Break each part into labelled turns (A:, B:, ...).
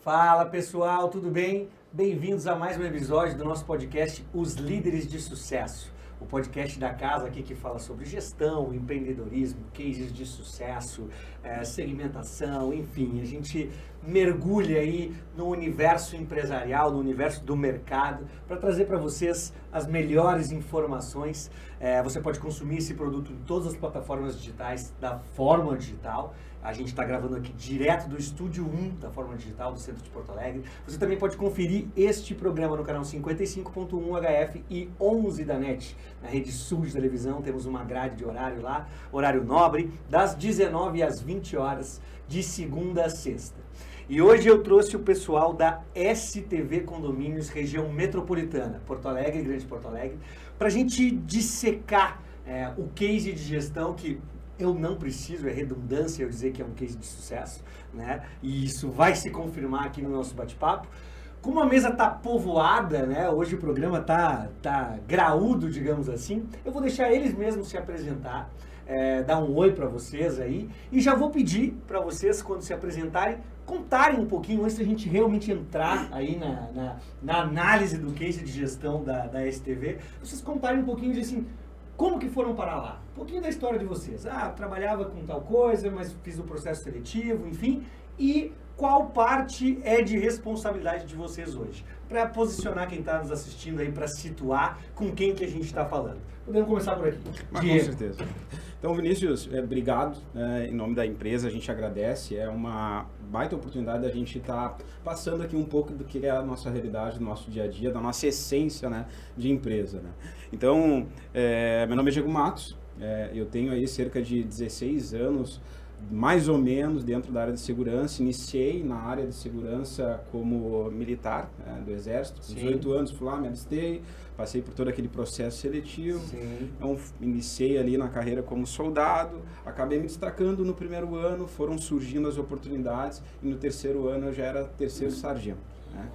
A: Fala pessoal, tudo bem? Bem-vindos a mais um episódio do nosso podcast Os Líderes de Sucesso. O podcast da casa aqui que fala sobre gestão, empreendedorismo, cases de sucesso, segmentação, enfim, a gente mergulha aí no universo empresarial, no universo do mercado, para trazer para vocês as melhores informações. Você pode consumir esse produto em todas as plataformas digitais da Fórmula Digital. A gente está gravando aqui direto do Estúdio 1 da Fórmula Digital, do centro de Porto Alegre. Você também pode conferir este programa no canal 55.1 HF e 11 da NET, na Rede Sul de televisão. Temos uma grade de horário lá, horário nobre, das 19 às 20 horas, de segunda a sexta. E hoje eu trouxe o pessoal da STV Condomínios, região metropolitana, Porto Alegre, Grande Porto Alegre, para a gente dissecar o case de gestão que eu não preciso, é redundância eu dizer que é um case de sucesso, né? E isso vai se confirmar aqui no nosso bate-papo. Como a mesa tá povoada, né? Hoje o programa tá graúdo, digamos assim, eu vou deixar eles mesmos se apresentar, dar um oi para vocês aí, e já vou pedir para vocês, quando se apresentarem, contarem um pouquinho, antes da gente realmente entrar aí na análise do case de gestão da STV, vocês contarem um pouquinho de assim, como que foram parar lá? Um pouquinho da história de vocês. Trabalhava com tal coisa, mas fiz o processo seletivo, enfim. E qual parte é de responsabilidade de vocês hoje? Para posicionar quem está nos assistindo aí, para situar com quem que a gente está falando. Podemos começar por aqui.
B: Com certeza. Então, Vinícius, obrigado. Em nome da empresa, a gente agradece. É uma baita oportunidade da gente estar passando aqui um pouco do que é a nossa realidade, do nosso dia a dia, da nossa essência, né, de empresa. Né? Então, meu nome é Diego Matos. Eu tenho aí cerca de 16 anos, mais ou menos, dentro da área de segurança. Iniciei na área de segurança como militar do Exército. Com 18 anos fui lá, me alistei, passei por todo aquele processo seletivo. Então, iniciei ali na carreira como soldado, acabei me destacando no primeiro ano, foram surgindo as oportunidades e no terceiro ano eu já era terceiro sargento. Né?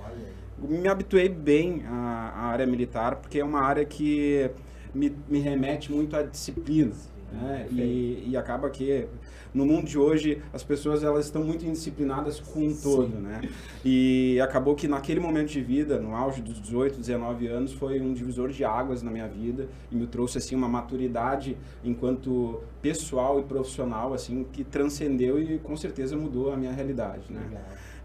B: Me habituei bem à área militar, porque é uma área que me remete muito à disciplina. Né? E acaba que no mundo de hoje as pessoas elas estão muito indisciplinadas com um todo, né? E acabou que naquele momento de vida, no auge dos 18, 19 anos, foi um divisor de águas na minha vida e me trouxe assim uma maturidade enquanto pessoal e profissional assim que transcendeu e com certeza mudou a minha realidade, né?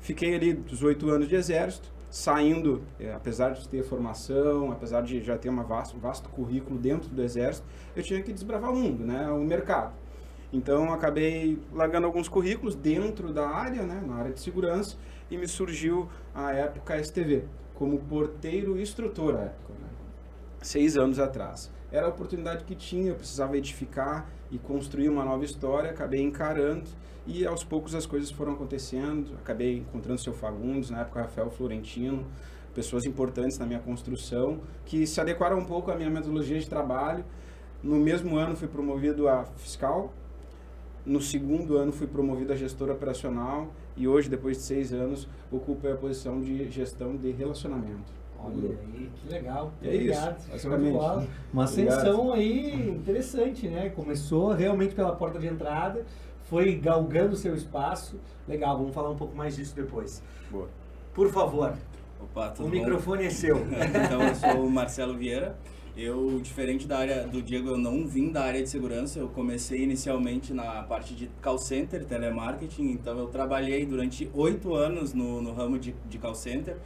B: Fiquei ali 18 anos de exército, saindo, apesar de ter formação, apesar de já ter um vasto currículo dentro do Exército, eu tinha que desbravar o mundo, né, o mercado. Então, acabei largando alguns currículos dentro da área, né, na área de segurança, e me surgiu, à época, a STV, como porteiro e instrutor, à época, né, 6 anos atrás. Era a oportunidade que tinha, eu precisava edificar e construir uma nova história, acabei encarando, e aos poucos as coisas foram acontecendo, acabei encontrando o seu Fagundes, na época Rafael Florentino, pessoas importantes na minha construção, que se adequaram um pouco à minha metodologia de trabalho. No mesmo ano fui promovido a fiscal, no segundo ano fui promovido a gestor operacional e hoje, depois de 6 anos, ocupo a posição de gestão de relacionamento.
A: Olha aí, que legal.
B: Obrigado. Isso, basicamente.
A: Uma ascensão aí interessante, né? Começou realmente pela porta de entrada, foi galgando o seu espaço. Legal, vamos falar um pouco mais disso depois.
B: Boa.
A: Por favor.
C: Opa, tudo
A: o
C: bom?
A: Microfone é seu.
C: Então, eu sou o Marcelo Vieira. Eu, diferente da área do Diego, eu não vim da área de segurança. Eu comecei inicialmente na parte de call center, telemarketing. Então, eu trabalhei durante 8 anos no ramo de call center.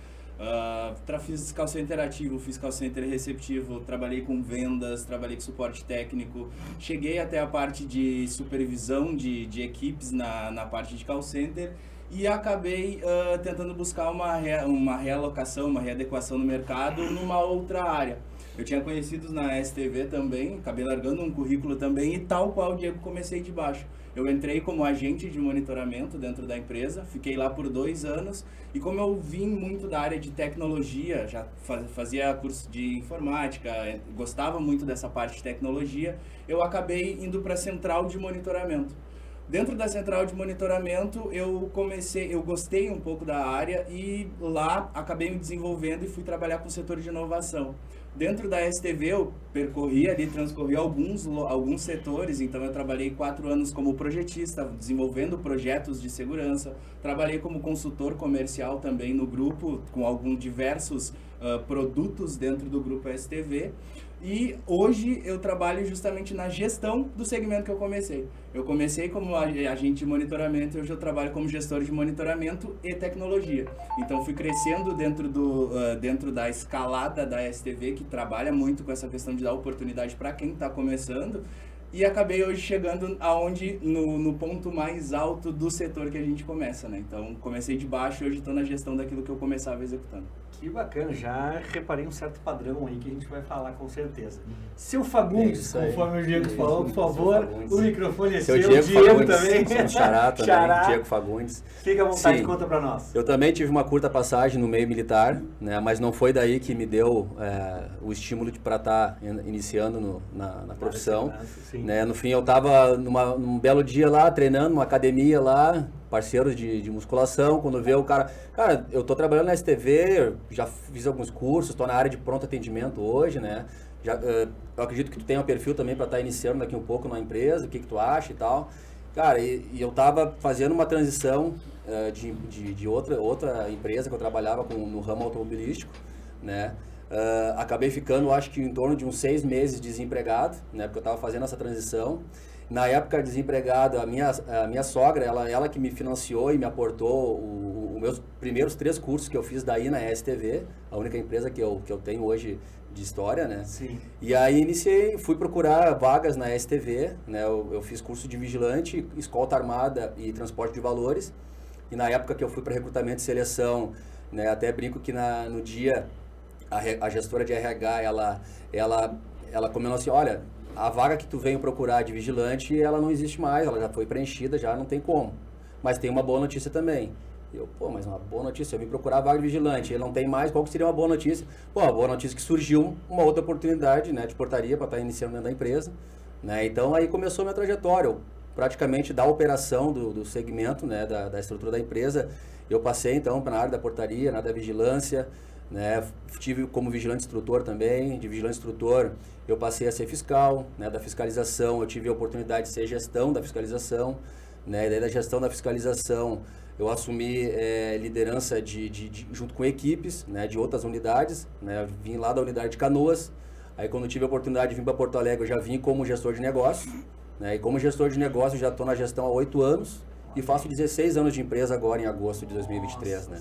C: Fiz call center ativo, fiz call center receptivo, trabalhei com vendas, trabalhei com suporte técnico, cheguei até a parte de supervisão de equipes na parte de call center e acabei tentando buscar uma realocação, uma readequação no mercado numa outra área. Eu tinha conhecidos na STV também, acabei largando um currículo também e tal qual o Diego comecei de baixo. Eu entrei como agente de monitoramento dentro da empresa, fiquei lá por 2 anos e como eu vim muito da área de tecnologia, já fazia curso de informática, gostava muito dessa parte de tecnologia, eu acabei indo para a central de monitoramento. Dentro da central de monitoramento, eu gostei um pouco da área e lá acabei me desenvolvendo e fui trabalhar com o setor de inovação. Dentro da STV eu transcorri alguns setores, então eu trabalhei 4 anos como projetista, desenvolvendo projetos de segurança, trabalhei como consultor comercial também no grupo, com diversos produtos dentro do grupo STV, e hoje eu trabalho justamente na gestão do segmento que eu comecei. Eu comecei como agente de monitoramento e hoje eu trabalho como gestor de monitoramento e tecnologia. Então fui crescendo dentro da escalada da STV, que trabalha muito com essa questão de dar oportunidade para quem está começando, e acabei hoje chegando no ponto mais alto do setor que a gente começa, né? Então comecei de baixo e hoje estou na gestão daquilo que eu começava executando.
A: Que bacana, já reparei um certo padrão aí que a gente vai falar com certeza. Seu Fagundes, conforme o Diego falou, por favor, o microfone é seu.
D: Diego
A: também.
D: Sou Xará também, Diego Fagundes.
A: Fica à vontade, conta pra nós.
D: Eu também tive uma curta passagem no meio militar, né, mas não foi daí que me deu o estímulo para estar iniciando na profissão. Né, no fim, eu estava num belo dia lá, treinando, numa academia lá, parceiros de musculação, quando vê o cara, eu tô trabalhando na STV, já fiz alguns cursos, estou na área de pronto atendimento hoje, né, eu acredito que tu tenha um perfil também para estar iniciando daqui um pouco na empresa, o que tu acha e tal, cara, e eu tava fazendo uma transição de outra empresa que eu trabalhava no ramo automobilístico, né, acabei ficando, acho que em torno de uns 6 meses desempregado, né, porque eu estava fazendo essa transição. Na época, desempregado, a minha sogra, ela que me financiou e me aportou os meus primeiros 3 cursos que eu fiz daí na STV, a única empresa que eu tenho hoje de história, né?
A: Sim.
D: E aí fui procurar vagas na STV, né? Eu fiz curso de vigilante, escolta armada e transporte de valores. E na época que eu fui para recrutamento e seleção, né? Até brinco que no dia a gestora de RH, ela comentou assim, olha, a vaga que tu veio procurar de vigilante, ela não existe mais, ela já foi preenchida, já não tem como. Mas tem uma boa notícia também. Mas uma boa notícia, eu vim procurar a vaga de vigilante, ele não tem mais, qual que seria uma boa notícia? A boa notícia é que surgiu uma outra oportunidade, né, de portaria para estar iniciando dentro da empresa, né, então aí começou a minha trajetória, praticamente da operação do segmento, né, da estrutura da empresa, eu passei então na área da portaria, na área da vigilância, né, tive como vigilante instrutor também, de vigilante instrutor eu passei a ser fiscal, né, da fiscalização eu tive a oportunidade de ser gestão da fiscalização, né, e daí da gestão da fiscalização eu assumi liderança junto com equipes, né, de outras unidades, né, vim lá da unidade de Canoas, aí quando tive a oportunidade de vir para Porto Alegre eu já vim como gestor de negócio, né, e como gestor de negócio já estou na gestão há 8 anos e faço 16 anos de empresa agora em agosto de 2023, né.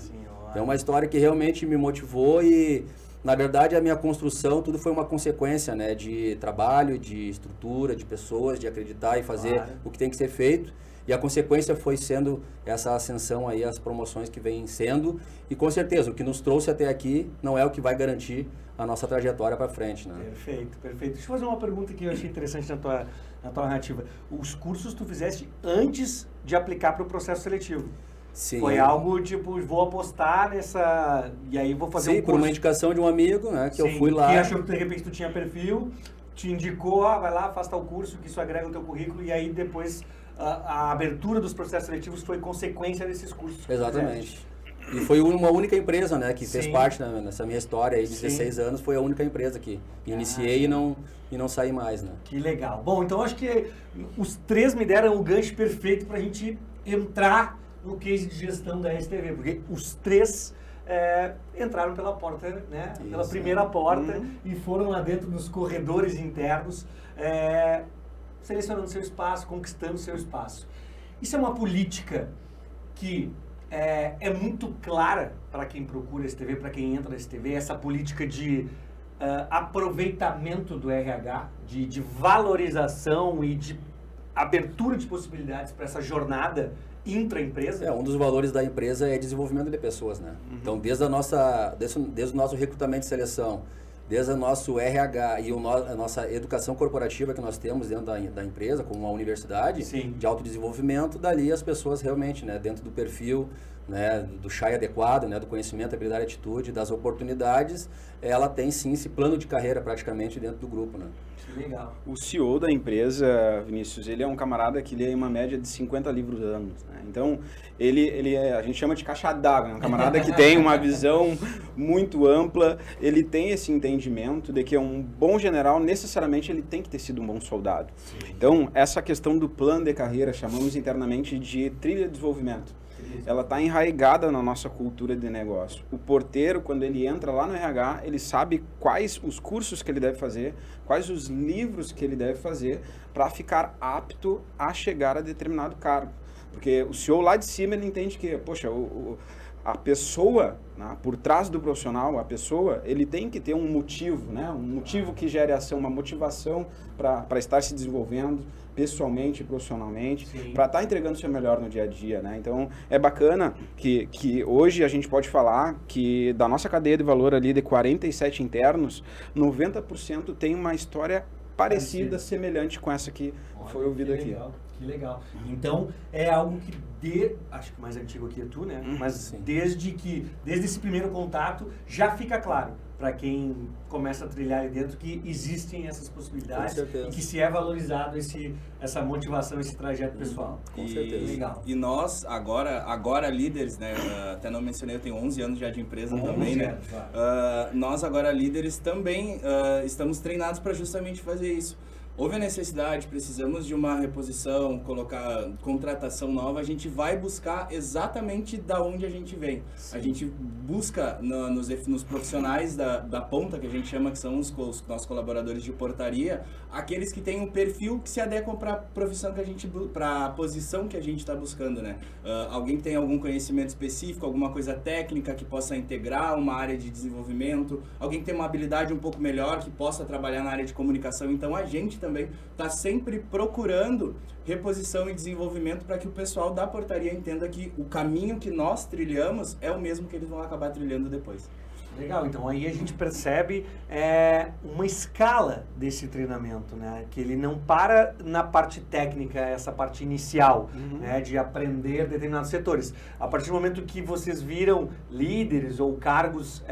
D: É uma história que realmente me motivou e, na verdade, a minha construção, tudo foi uma consequência, né, de trabalho, de estrutura, de pessoas, de acreditar e fazer o que tem que ser feito. E a consequência foi sendo essa ascensão aí, as promoções que vêm sendo. E, com certeza, o que nos trouxe até aqui não é o que vai garantir a nossa trajetória para frente, né?
A: Perfeito, perfeito. Deixa eu fazer uma pergunta que eu achei interessante na tua narrativa. Os cursos tu fizeste antes de aplicar para o processo seletivo?
D: Sim.
A: Foi algo tipo, vou apostar nessa... E aí vou fazer um curso.
D: Sim, por uma indicação de um amigo, né? Que eu fui lá...
A: Que achou que de repente tu tinha perfil, te indicou, vai lá, faz tal curso, que isso agrega no teu currículo, e aí depois a abertura dos processos seletivos foi consequência desses cursos.
D: Exatamente. E foi uma única empresa, né, que fez parte nessa minha história aí de 16 anos, foi a única empresa que iniciei e não saí mais, né.
A: Que legal. Bom, então acho que os 3 me deram o gancho perfeito pra gente entrar no case de gestão da STV, porque os 3 entraram pela porta, né? Isso, pela primeira porta e foram lá dentro dos corredores internos, selecionando seu espaço, conquistando seu espaço. Isso é uma política que é muito clara para quem procura a STV, para quem entra na STV, essa política de aproveitamento do RH, de valorização e de abertura de possibilidades para essa jornada intra-empresa?
D: Um dos valores da empresa é desenvolvimento de pessoas, né? Então, desde o nosso recrutamento e seleção, desde o nosso RH e a nossa educação corporativa que nós temos dentro da empresa, como uma universidade de autodesenvolvimento, dali as pessoas realmente, né, dentro do perfil, né, do chai adequado, né, do conhecimento, habilidade e atitude, das oportunidades, ela tem sim esse plano de carreira praticamente dentro do grupo, né?
A: Legal.
B: O CEO da empresa, Vinícius, ele é um camarada que lê uma média de 50 livros anos, né? Então, ele a gente chama de caixa d'água, né? Um camarada que tem uma visão muito ampla, ele tem esse entendimento de que um bom general, necessariamente, ele tem que ter sido um bom soldado. Sim. Então, essa questão do plano de carreira, chamamos internamente de trilha de desenvolvimento. Ela está enraizada na nossa cultura de negócio. O porteiro, quando ele entra lá no RH, ele sabe quais os cursos que ele deve fazer, quais os livros que ele deve fazer para ficar apto a chegar a determinado cargo. Porque o CEO lá de cima, ele entende que, poxa, a pessoa, né, por trás do profissional, a pessoa, ele tem que ter um motivo, né? Um motivo que gere ação, uma motivação para estar se desenvolvendo pessoalmente, profissionalmente, para estar entregando o seu melhor no dia a dia, né? Então, é bacana que hoje a gente pode falar que da nossa cadeia de valor ali de 47 internos, 90% tem uma história parecida, semelhante com essa que foi ouvida aqui.
A: Que legal. Então, é algo que, acho que o mais antigo aqui é tu, né? Mas desde esse primeiro contato, já fica claro para quem começa a trilhar ali dentro que existem essas possibilidades e que se é valorizado essa motivação, esse trajeto pessoal.
D: Com certeza.
A: Legal.
C: E nós, agora líderes, né? Até não mencionei, eu tenho 11 anos já de empresa também, né? Nós agora líderes também estamos treinados para justamente fazer isso. Houve a necessidade, precisamos de uma reposição, colocar contratação nova, a gente vai buscar exatamente da onde a gente vem. Sim. A gente busca nos profissionais da ponta, que a gente chama, que são os nossos colaboradores de portaria, aqueles que têm um perfil que se adequam para a profissão que a gente, para a posição que a gente está buscando, né? Alguém que tem algum conhecimento específico, alguma coisa técnica que possa integrar uma área de desenvolvimento, alguém que tem uma habilidade um pouco melhor, que possa trabalhar na área de comunicação. Então a gente também está sempre procurando reposição e desenvolvimento para que o pessoal da portaria entenda que o caminho que nós trilhamos é o mesmo que eles vão acabar trilhando depois.
A: Legal, então aí a gente percebe uma escala desse treinamento, né? Que ele não para na parte técnica, essa parte inicial, né? De aprender determinados setores. A partir do momento que vocês viram líderes ou cargos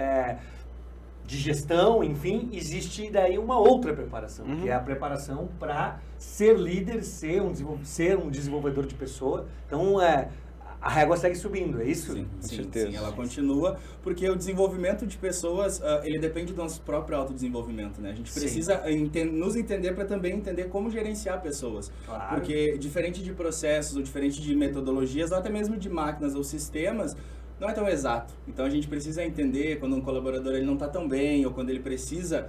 A: de gestão, enfim, existe daí uma outra preparação, que é a preparação para ser líder, ser um desenvolvedor de pessoa. Então, a régua segue subindo, é isso?
C: Sim, ela continua, porque o desenvolvimento de pessoas, ele depende do nosso próprio autodesenvolvimento, né? A gente precisa nos entender para também entender como gerenciar pessoas. Claro. Porque diferente de processos, ou diferente de metodologias, ou até mesmo de máquinas ou sistemas, não é tão exato. Então a gente precisa entender quando um colaborador ele não está tão bem ou quando ele precisa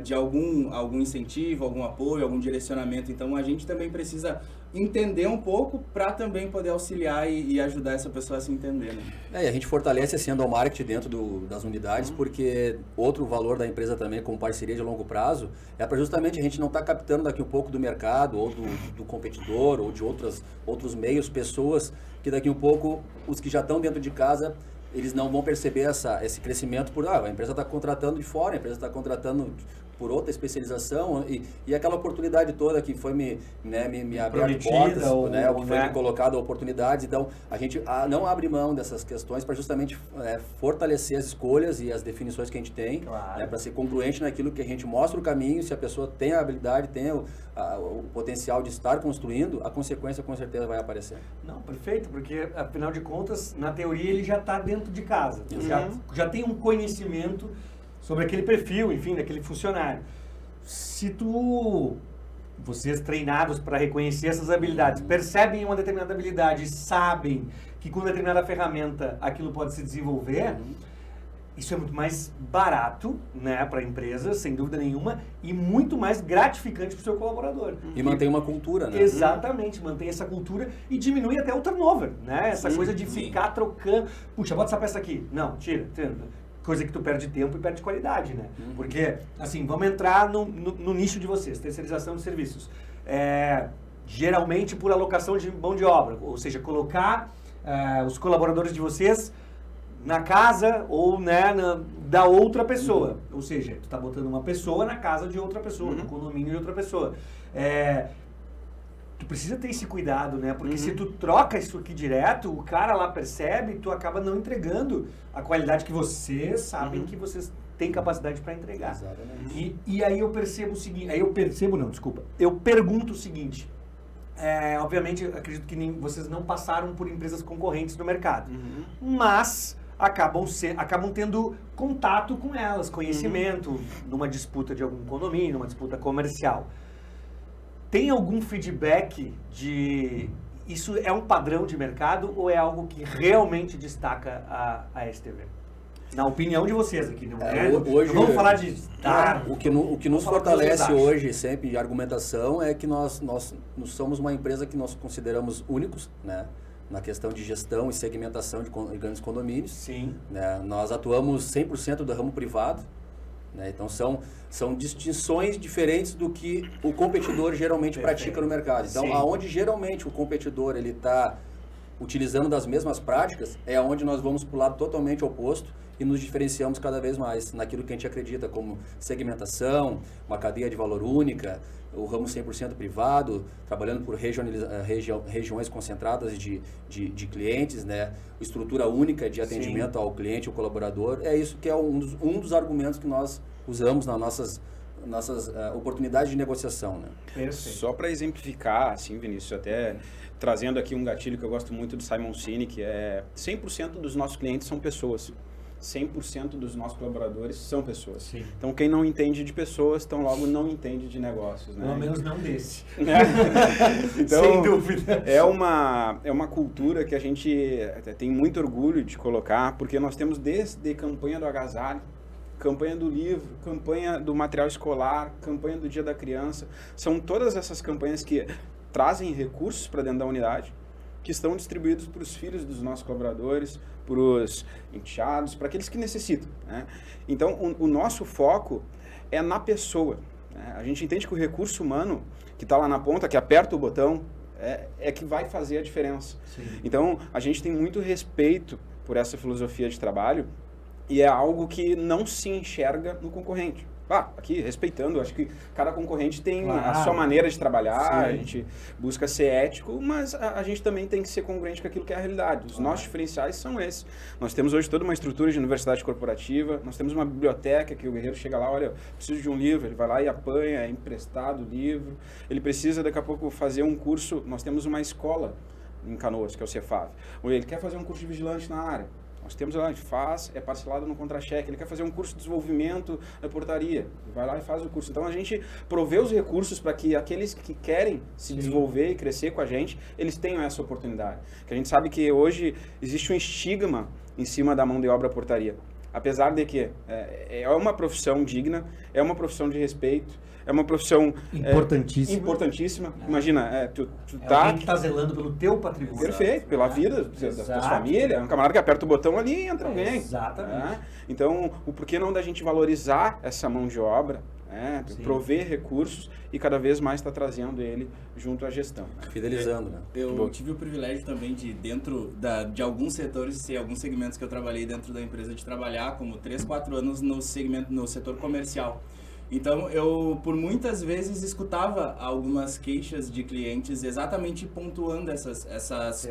C: de algum incentivo, algum apoio, algum direcionamento. Então a gente também precisa entender um pouco para também poder auxiliar e ajudar essa pessoa a se entender, né?
D: E a gente fortalece esse marketing dentro das unidades, porque outro valor da empresa também, como parceria de longo prazo, é para justamente a gente não estar captando daqui um pouco do mercado ou do competidor ou de outros meios, pessoas que daqui um pouco, os que já estão dentro de casa, eles não vão perceber esse crescimento a empresa está contratando de fora, a empresa está contratando por outra especialização e aquela oportunidade toda que foi me aberto portas, ou que foi me colocado oportunidades. Então, a gente não abre mão dessas questões para justamente fortalecer as escolhas e as definições que a gente tem, claro, para ser congruente naquilo que a gente mostra o caminho. Se a pessoa tem a habilidade, tem o potencial de estar construindo, a consequência com certeza vai aparecer.
A: Não, perfeito, porque afinal de contas, na teoria ele já está dentro de casa, já tem um conhecimento sobre aquele perfil, enfim, daquele funcionário. Se vocês treinados para reconhecer essas habilidades, percebem uma determinada habilidade e sabem que com determinada ferramenta aquilo pode se desenvolver, isso é muito mais barato, né, para a empresa, sem dúvida nenhuma, e muito mais gratificante para o seu colaborador.
D: E mantém uma cultura, né?
A: Exatamente, mantém essa cultura e diminui até o turnover, né? Essa coisa de ficar trocando. Puxa, bota essa peça aqui. Não, tira. Coisa que tu perde tempo e perde qualidade, né? Porque, assim, vamos entrar no nicho de vocês, terceirização de serviços. Geralmente por alocação de mão de obra, ou seja, colocar os colaboradores de vocês na casa ou, né, da outra pessoa. Ou seja, tu tá botando uma pessoa na casa de outra pessoa, no condomínio de outra pessoa. tu precisa ter esse cuidado, né? Porque se tu troca isso aqui direto, o cara lá percebe, tu acaba não entregando a qualidade que vocês sabem que vocês têm capacidade para entregar.
D: Exatamente.
A: E aí eu percebo o seguinte, eu pergunto o seguinte, obviamente, acredito que vocês não passaram por empresas concorrentes no mercado, mas acabam tendo contato com elas, conhecimento, numa disputa de algum condomínio, numa disputa comercial. Tem algum feedback de... Isso é um padrão de mercado ou é algo que realmente destaca a STV? Na opinião de vocês aqui, não é?
D: Hoje,
A: não vamos falar de...
D: O que nos fortalece hoje, sempre, de argumentação, é que nós somos uma empresa que nós consideramos únicos, né? Na questão de gestão e segmentação de grandes condomínios.
A: Sim.
D: Né? Nós atuamos 100% do ramo privado, né? Então são distinções diferentes do que o competidor geralmente pratica no mercado. Então,
A: Sim.
D: aonde geralmente o competidor ele está utilizando das mesmas práticas, é onde nós vamos para o lado totalmente oposto e nos diferenciamos cada vez mais naquilo que a gente acredita como segmentação, uma cadeia de valor única, o ramo 100% privado, trabalhando por regiões concentradas de clientes, né? Estrutura única de atendimento ao cliente, ao colaborador. É isso que é um dos argumentos que nós usamos nas nossas oportunidades de negociação. Né?
A: Perfeito.
B: Só para exemplificar, assim, Vinícius, até trazendo aqui um gatilho que eu gosto muito do Simon Sinek, que é 100% dos nossos clientes são pessoas. 100% dos nossos colaboradores são pessoas.
A: Sim.
B: Então, quem não entende de pessoas, então logo não entende de negócios. Né?
A: Pelo menos não desse.
B: Então,
A: sem dúvida.
B: É uma cultura que a gente tem muito orgulho de colocar, porque nós temos desde campanha do agasalho, campanha do livro, campanha do material escolar, campanha do Dia da Criança. São todas essas campanhas que trazem recursos para dentro da unidade, que estão distribuídos para os filhos dos nossos colaboradores, para os enteados, para aqueles que necessitam. Né? Então, o nosso foco é na pessoa. Né? A gente entende que o recurso humano, que está lá na ponta, que aperta o botão, é que vai fazer a diferença.
A: Sim.
B: Então, a gente tem muito respeito por essa filosofia de trabalho e é algo que não se enxerga no concorrente. Aqui, respeitando, acho que cada concorrente tem a sua maneira de trabalhar,
A: Sim.
B: a gente busca ser ético, mas a gente também tem que ser congruente com aquilo que é a realidade. Os nossos diferenciais são esses. Nós temos hoje toda uma estrutura de universidade corporativa, nós temos uma biblioteca que o guerreiro chega lá, olha, preciso de um livro, ele vai lá e apanha, é emprestado o livro, ele precisa daqui a pouco fazer um curso, nós temos uma escola em Canoas, que é o Cefave, ou ele quer fazer um curso de vigilante na área. Nós temos lá, a gente faz, é parcelado no contra-cheque, ele quer fazer um curso de desenvolvimento da portaria, vai lá e faz o curso. Então a gente provê os recursos para que aqueles que querem se desenvolver e crescer com a gente, eles tenham essa oportunidade. Que a gente sabe que hoje existe um estigma em cima da mão de obra portaria. Apesar de que é uma profissão digna, é uma profissão de respeito, é uma profissão importantíssima. Imagina, tu tá...
A: alguém que está zelando pelo teu patrimônio.
B: Perfeito, pela vida da tua família. É um camarada que aperta o botão ali e entra alguém.
A: Exatamente.
B: Então, o porquê não da gente valorizar essa mão de obra, prover recursos e cada vez mais estar trazendo ele junto à gestão.
D: Fidelizando, né?
C: Eu tive o privilégio também de, dentro de alguns setores, alguns segmentos que eu trabalhei dentro da empresa, de trabalhar como 3, 4 anos no setor comercial. Então, eu, por muitas vezes, escutava algumas queixas de clientes exatamente pontuando essas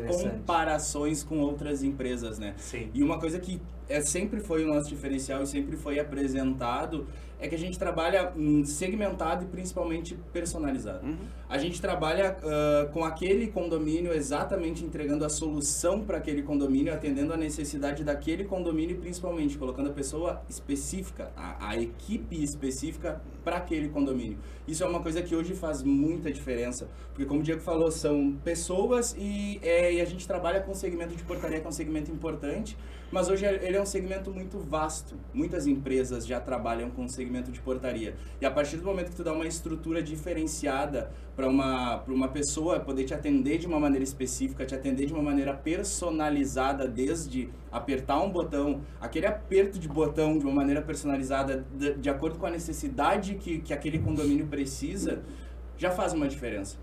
C: comparações com outras empresas, né?
A: Sim.
C: E uma coisa que sempre foi o nosso diferencial e sempre foi apresentado é que a gente trabalha segmentado e principalmente personalizado. A gente trabalha com aquele condomínio exatamente entregando a solução para aquele condomínio, atendendo a necessidade daquele condomínio e principalmente colocando a pessoa específica, a equipe específica para aquele condomínio. Isso é uma coisa que hoje faz muita diferença, porque como o Diego falou, são pessoas e a gente trabalha com o segmento de portaria, que é um segmento importante, mas hoje ele é um segmento muito vasto. Muitas empresas já trabalham com o segmento de portaria. E a partir do momento que tu dá uma estrutura diferenciada para uma pessoa poder te atender de uma maneira específica, te atender de uma maneira personalizada, desde apertar um botão, aquele aperto de botão de uma maneira personalizada, de acordo com a necessidade que aquele condomínio precisa, já faz uma diferença.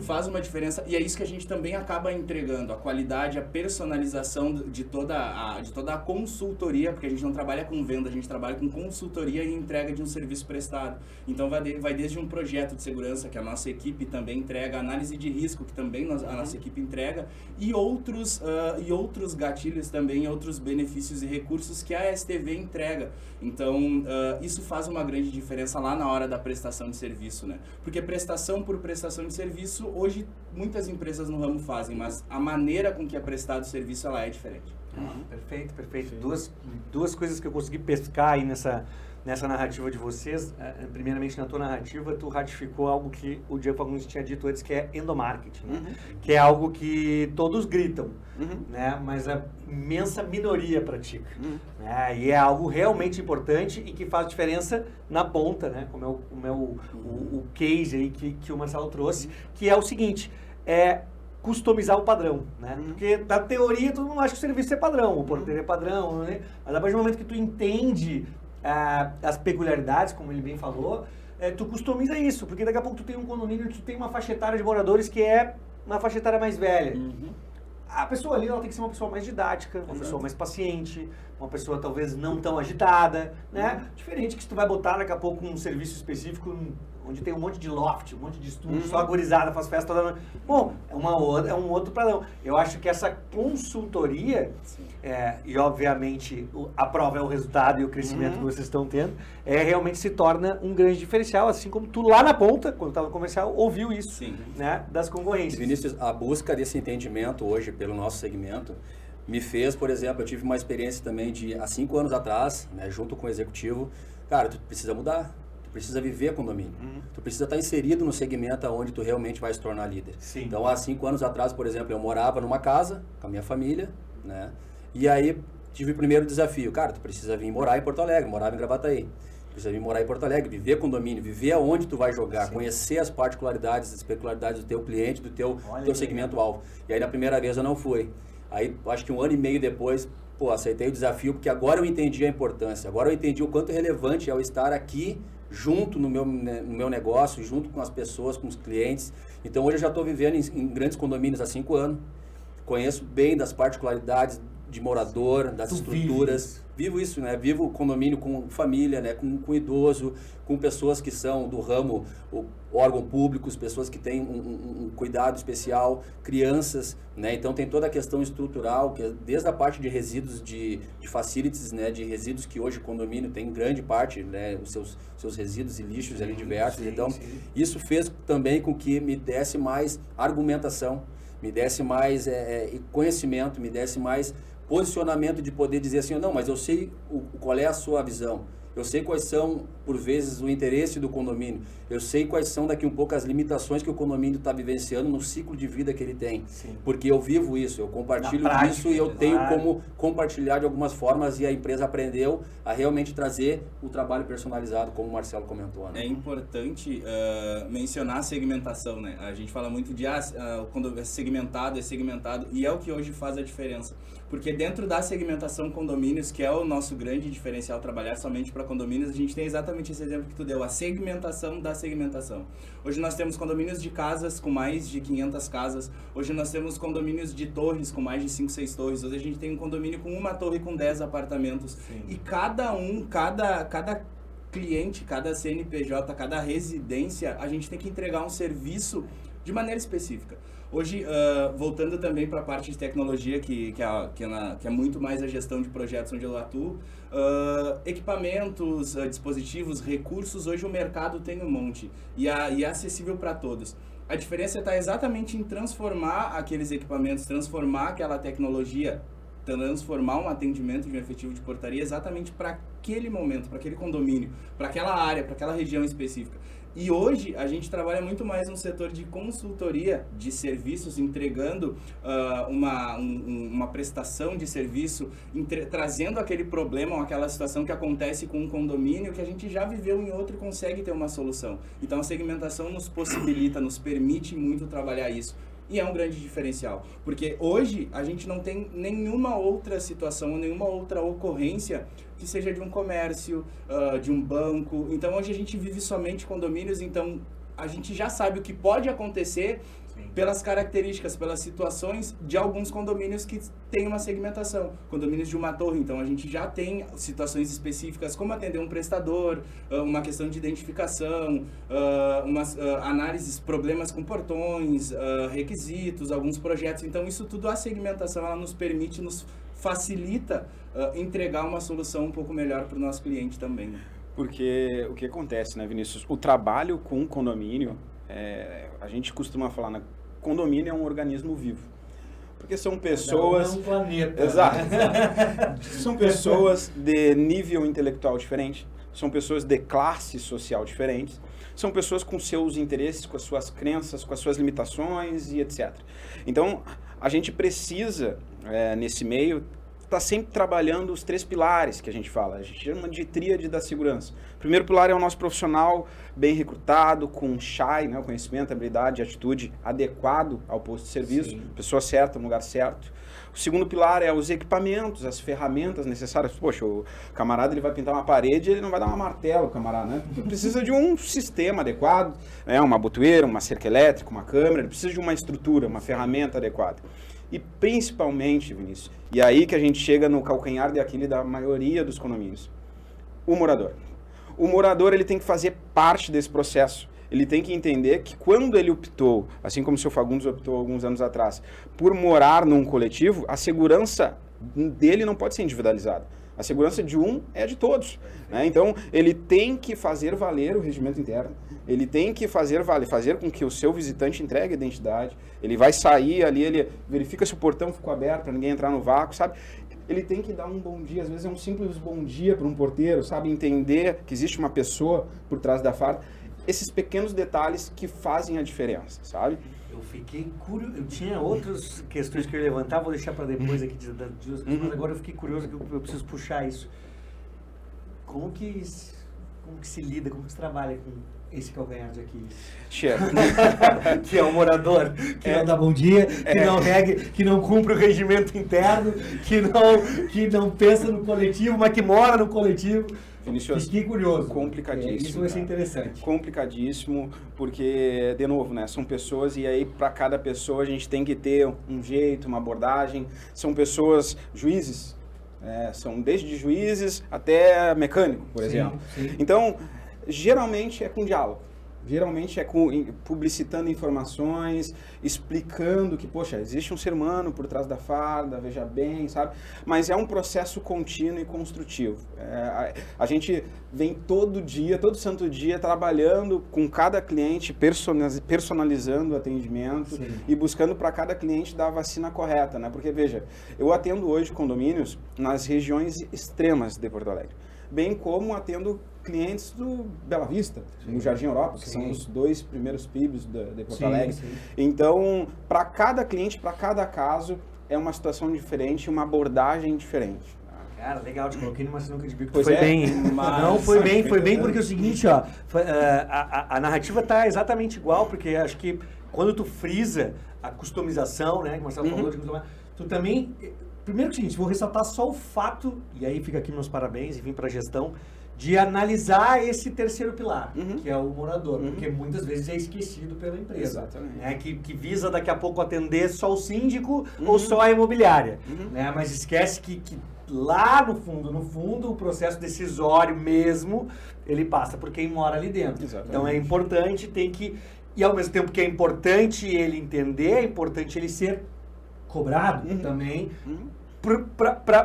C: Faz uma diferença e é isso que a gente também acaba entregando, a qualidade, a personalização de toda a consultoria, porque a gente não trabalha com venda, a gente trabalha com consultoria e entrega de um serviço prestado. Então vai desde um projeto de segurança que a nossa equipe também entrega, análise de risco que também a nossa equipe entrega e outros gatilhos também, outros benefícios e recursos que a STV entrega. Então isso faz uma grande diferença lá na hora da prestação de serviço, né? Porque prestação por prestação de serviço, hoje muitas empresas no ramo fazem, mas a maneira com que é prestado o serviço ela é diferente.
A: Perfeito. Duas coisas que eu consegui pescar aí nessa narrativa de vocês. Primeiramente, na tua narrativa, tu ratificou algo que o Diego Fagundes tinha dito antes, que é endomarketing, né? Que é algo que todos gritam, né? Mas a imensa minoria pratica. Né? E é algo realmente importante e que faz diferença na ponta, né? Como é o case aí que o Marcelo trouxe, que é o seguinte, customizar o padrão, né? Porque na teoria tu não acha que o serviço é padrão, o porteiro é padrão, né? Mas a partir do momento que tu entende as peculiaridades, como ele bem falou, tu customiza isso, porque daqui a pouco tu tem um condomínio, tu tem uma faixa etária de moradores que é uma faixa etária mais velha. A pessoa ali, ela tem que ser uma pessoa mais didática, uma pessoa mais paciente, uma pessoa talvez não tão agitada, né? Diferente que se tu vai botar daqui a pouco um serviço específico onde tem um monte de loft, um monte de estúdio, só a gurizada faz festa toda noite. Bom, é um outro padrão. Eu acho que essa consultoria, e obviamente a prova é o resultado e o crescimento que vocês estão tendo, realmente se torna um grande diferencial, assim como tu lá na ponta, quando estava no comercial, ouviu isso, né, das concorrências.
D: Vinícius, a busca desse entendimento hoje pelo nosso segmento me fez, por exemplo, eu tive uma experiência também há 5 anos atrás, né, junto com o executivo, cara, tu precisa mudar. Precisa viver condomínio. Tu precisa estar inserido no segmento onde tu realmente vai se tornar líder. Então, há 5 anos atrás, por exemplo, eu morava numa casa com a minha família, né? E aí, tive o primeiro desafio. Cara, tu precisa vir morar em Porto Alegre, morava em Gravataí. Precisa vir morar em Porto Alegre, viver condomínio, viver aonde tu vai jogar, conhecer as particularidades, as peculiaridades do teu cliente, do teu segmento-alvo. E aí, na primeira vez, eu não fui. Aí, acho que 1 ano e meio depois, aceitei o desafio, porque agora eu entendi a importância, agora eu entendi o quanto é relevante é eu estar aqui junto no meu negócio, junto com as pessoas, com os clientes. Então, hoje eu já estou vivendo em grandes condomínios há 5 anos. Conheço bem das particularidades de morador, das estruturas. Vivo isso, né? Vivo o condomínio com família, né? Com idoso, com pessoas que são do ramo, órgão públicos, pessoas que têm um cuidado especial, crianças, né? Então tem toda a questão estrutural, que é desde a parte de resíduos de facilities, né? De resíduos que hoje o condomínio tem grande parte, né? Os seus resíduos e lixos ali diversos. Então isso fez também com que me desse mais argumentação, me desse mais conhecimento, me desse mais posicionamento de poder dizer assim, não, mas eu sei qual é a sua visão, eu sei quais são, por vezes, o interesse do condomínio, eu sei quais são daqui um pouco as limitações que o condomínio está vivenciando no ciclo de vida que ele tem, porque eu vivo isso, eu compartilho isso e eu tenho como compartilhar de algumas formas e a empresa aprendeu a realmente trazer o trabalho personalizado, como o Marcelo comentou. Né?
C: É importante mencionar a segmentação, né? A gente fala muito de quando é segmentado, e é o que hoje faz a diferença. Porque dentro da segmentação condomínios, que é o nosso grande diferencial, trabalhar somente para condomínios, a gente tem exatamente esse exemplo que tu deu, a segmentação da segmentação. Hoje nós temos condomínios de casas com mais de 500 casas, hoje nós temos condomínios de torres com mais de 5, 6 torres, hoje a gente tem um condomínio com uma torre com 10 apartamentos. E cada cliente, cada CNPJ, cada residência, a gente tem que entregar um serviço de maneira específica. Hoje, voltando também para a parte de tecnologia, que é muito mais a gestão de projetos onde eu atuo, equipamentos, dispositivos, recursos, hoje o mercado tem um monte e é acessível para todos. A diferença está exatamente em transformar aqueles equipamentos, transformar aquela tecnologia, transformar um atendimento de um efetivo de portaria exatamente para aquele momento, para aquele condomínio, para aquela área, para aquela região específica. E hoje a gente trabalha muito mais no setor de consultoria de serviços, entregando uma prestação de serviço, trazendo aquele problema ou aquela situação que acontece com um condomínio que a gente já viveu em outro e consegue ter uma solução. Então a segmentação nos possibilita, nos permite muito trabalhar isso. E é um grande diferencial, porque hoje a gente não tem nenhuma outra situação, nenhuma outra ocorrência que seja de um comércio, de um banco. Então hoje a gente vive somente condomínios, então a gente já sabe o que pode acontecer pelas características, pelas situações de alguns condomínios que têm uma segmentação. Condomínios de uma torre, então a gente já tem situações específicas como atender um prestador, uma questão de identificação, análises, problemas com portões, requisitos, alguns projetos. Então isso tudo, a segmentação, ela nos permite, nos facilita entregar uma solução um pouco melhor para o nosso cliente também.
B: Porque o que acontece, né, Vinícius? O trabalho com condomínio, a gente costuma falar, né, condomínio é um organismo vivo. Porque são pessoas...
A: É um planeta.
B: Exato. São pessoas de nível intelectual diferente, são pessoas de classe social diferentes, são pessoas com seus interesses, com as suas crenças, com as suas limitações e etc. Então, a gente precisa, nesse meio, estar sempre trabalhando os 3 pilares que a gente fala. A gente chama de tríade da segurança. O primeiro pilar é o nosso profissional bem recrutado, com SHI, né, o conhecimento, habilidade e atitude adequado ao posto de serviço,
A: Sim.
B: pessoa certa no lugar certo. O segundo pilar é os equipamentos, as ferramentas necessárias. Poxa, o camarada ele vai pintar uma parede, ele não vai dar uma martelo, camarada, né? Ele precisa de um sistema adequado, né? Uma botoeira, uma cerca elétrica, uma câmera, ele precisa de uma estrutura, uma ferramenta adequada. E principalmente, Vinícius, e aí que a gente chega no calcanhar de Aquiles da maioria dos condomínios, o morador. O morador ele tem que fazer parte desse processo. Ele tem que entender que quando ele optou, assim como o seu Fagundes optou alguns anos atrás, por morar num coletivo, a segurança dele não pode ser individualizada. A segurança de um é de todos, né? Então, ele tem que fazer valer o regimento interno, ele tem que fazer com que o seu visitante entregue a identidade, ele vai sair ali, ele verifica se o portão ficou aberto para ninguém entrar no vácuo, sabe? Ele tem que dar um bom dia, às vezes é um simples bom dia para um porteiro, sabe? Entender que existe uma pessoa por trás da farda. Esses pequenos detalhes que fazem a diferença, sabe?
A: Eu fiquei curioso, eu tinha outras questões que eu ia levantar, vou deixar para depois aqui, mas agora eu fiquei curioso que eu preciso puxar isso. Como que se lida, como que se trabalha com esse calcanhar de Aquiles?
B: Chefe.
A: Que é o morador, que não dá bom dia, que não cumpre o regimento interno, que não pensa no coletivo, mas que mora no coletivo.
B: Vinícius,
A: fiquei curioso.
B: Complicadíssimo.
A: Isso vai ser interessante.
B: Complicadíssimo, porque, de novo, né, são pessoas e aí para cada pessoa a gente tem que ter um jeito, uma abordagem. São pessoas, juízes, são desde juízes até mecânico, por exemplo.
A: Sim.
B: Então, geralmente é com diálogo. Geralmente é publicitando informações, explicando que, poxa, existe um ser humano por trás da farda, veja bem, sabe? Mas é um processo contínuo e construtivo. A gente vem todo dia, todo santo dia, trabalhando com cada cliente, personalizando o atendimento.
A: Sim.
B: E buscando para cada cliente dar a vacina correta, né? Porque, veja, eu atendo hoje condomínios nas regiões extremas de Porto Alegre, bem como atendo clientes do Bela Vista, no Jardim Europa, que são os 2 primeiros PIBs de Porto Alegre.
A: Sim.
B: Então, para cada cliente, para cada caso, é uma situação diferente, uma abordagem diferente.
A: Cara, legal, te coloquei numa sinuca de bico.
B: Pois
A: foi
B: é.
A: bem.
C: Mas...
A: Não, foi bem porque é o seguinte, ó, a narrativa tá exatamente igual, porque acho que quando tu frisa a customização, né, que o Marcelo falou de customizar, tu também... Primeiro que é o seguinte, vou ressaltar só o fato, e aí fica aqui meus parabéns, e vim para a gestão, de analisar esse terceiro pilar, que é o morador, porque muitas vezes é esquecido pela empresa.
B: Exatamente.
A: Né, que visa daqui a pouco atender só o síndico ou só a imobiliária. Né, mas esquece que lá no fundo, o processo decisório mesmo, ele passa por quem mora ali dentro.
B: Exatamente.
A: Então é importante, e ao mesmo tempo que é importante ele entender, é importante ele ser cobrado também,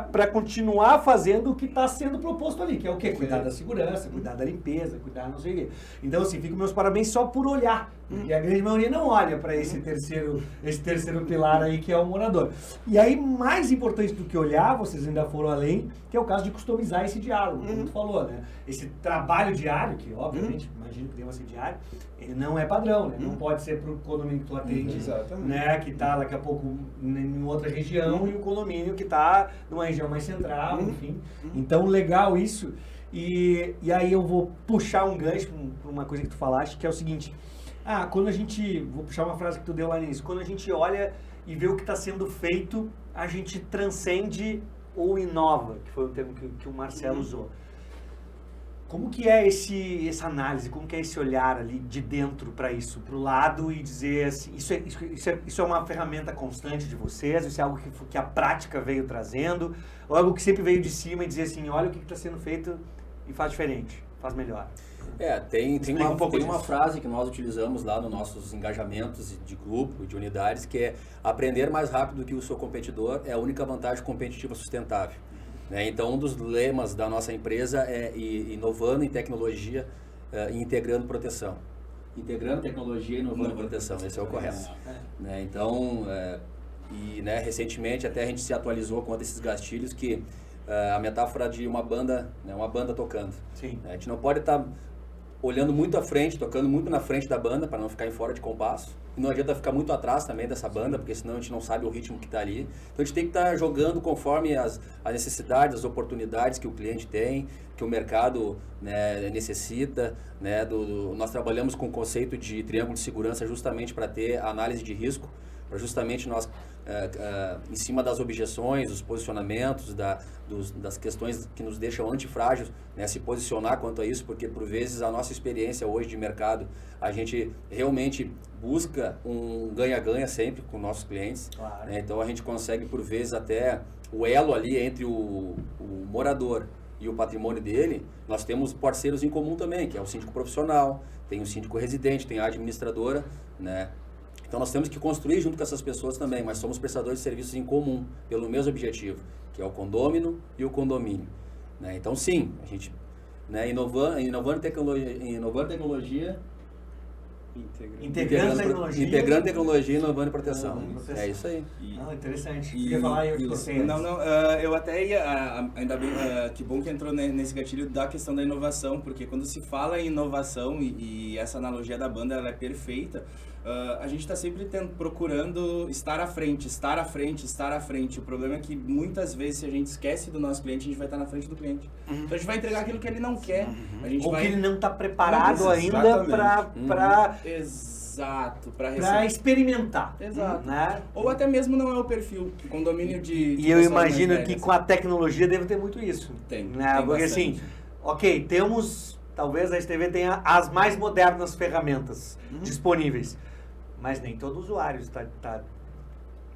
A: para continuar fazendo o que está sendo proposto ali, que é o quê? Cuidar da segurança, cuidar da limpeza, cuidar não sei o quê. Então, assim, fico meus parabéns só por olhar, porque a grande maioria não olha para esse terceiro pilar aí, que é o morador. E aí, mais importante do que olhar, vocês ainda foram além, que é o caso de customizar esse diálogo, como tu falou, né? Esse trabalho diário, que obviamente, imagino que deva ser diário, ele não é padrão, né? Não pode ser para o condomínio que tu atende, né? Que está daqui a pouco em outra região e o condomínio que está numa região mais central, enfim. Então, legal isso. E aí eu vou puxar um gancho para uma coisa que tu falaste, que é o seguinte. Quando a gente... Vou puxar uma frase que tu deu lá no início. Quando a gente olha e vê o que está sendo feito, a gente transcende ou inova, que foi o termo que o Marcelo usou. Como que é essa análise, como que é esse olhar ali de dentro para isso, para o lado e dizer assim, isso é uma ferramenta constante de vocês, isso é algo que a prática veio trazendo, ou algo que sempre veio de cima e dizer assim, olha o que está sendo feito e faz diferente, faz melhor?
D: Tem uma frase que nós utilizamos lá nos nossos engajamentos de grupo, de unidades, que é aprender mais rápido que o seu competidor é a única vantagem competitiva sustentável. Então, um dos lemas da nossa empresa é inovando em tecnologia e integrando proteção. Integrando tecnologia e inovando proteção, esse é o correto. Então, recentemente até a gente se atualizou com esses gatilhos que a metáfora de uma banda tocando.
A: Sim.
D: A gente não pode estar olhando muito à frente, tocando muito na frente da banda para não ficar em fora de compasso. E não adianta ficar muito atrás também dessa banda, porque senão a gente não sabe o ritmo que está ali. Então a gente tem que estar jogando conforme as necessidades, as oportunidades que o cliente tem, que o mercado necessita. Nós trabalhamos com o conceito de triângulo de segurança justamente para ter análise de risco, para justamente nós, em cima das objeções, dos posicionamentos, das questões que nos deixam antifrágeis, se posicionar quanto a isso, porque por vezes a nossa experiência hoje de mercado, a gente realmente busca um ganha-ganha sempre com nossos clientes.
A: Claro.
D: Então a gente consegue por vezes até o elo ali entre o morador e o patrimônio dele. Nós temos parceiros em comum também, que é o síndico profissional, tem o síndico residente, tem a administradora, Então nós temos que construir junto com essas pessoas também, mas somos prestadores de serviços em comum, pelo mesmo objetivo, que é o condômino e o condomínio. Então sim, a gente inovando tecnologia,
A: integrando
D: tecnologia e inovando proteção. É isso aí.
A: Interessante. Queria falar eu sei.
C: Eu até ia, ainda bem, que bom que entrou nesse gatilho da questão da inovação, porque quando se fala em inovação, e essa analogia da banda ela é perfeita, a gente está sempre procurando estar à frente. O problema é que muitas vezes, se a gente esquece do nosso cliente, a gente vai estar na frente do cliente. Então a gente vai entregar aquilo que ele não quer.
A: Ou que ele não está preparado ainda para
C: Exato,
A: para experimentar.
C: Exato. Ou até mesmo não é o perfil, condomínio de
A: E eu imagino que com a tecnologia deve ter muito isso.
C: Tem
A: porque assim, temos, talvez a STV tenha as mais modernas ferramentas disponíveis, mas nem todo usuário está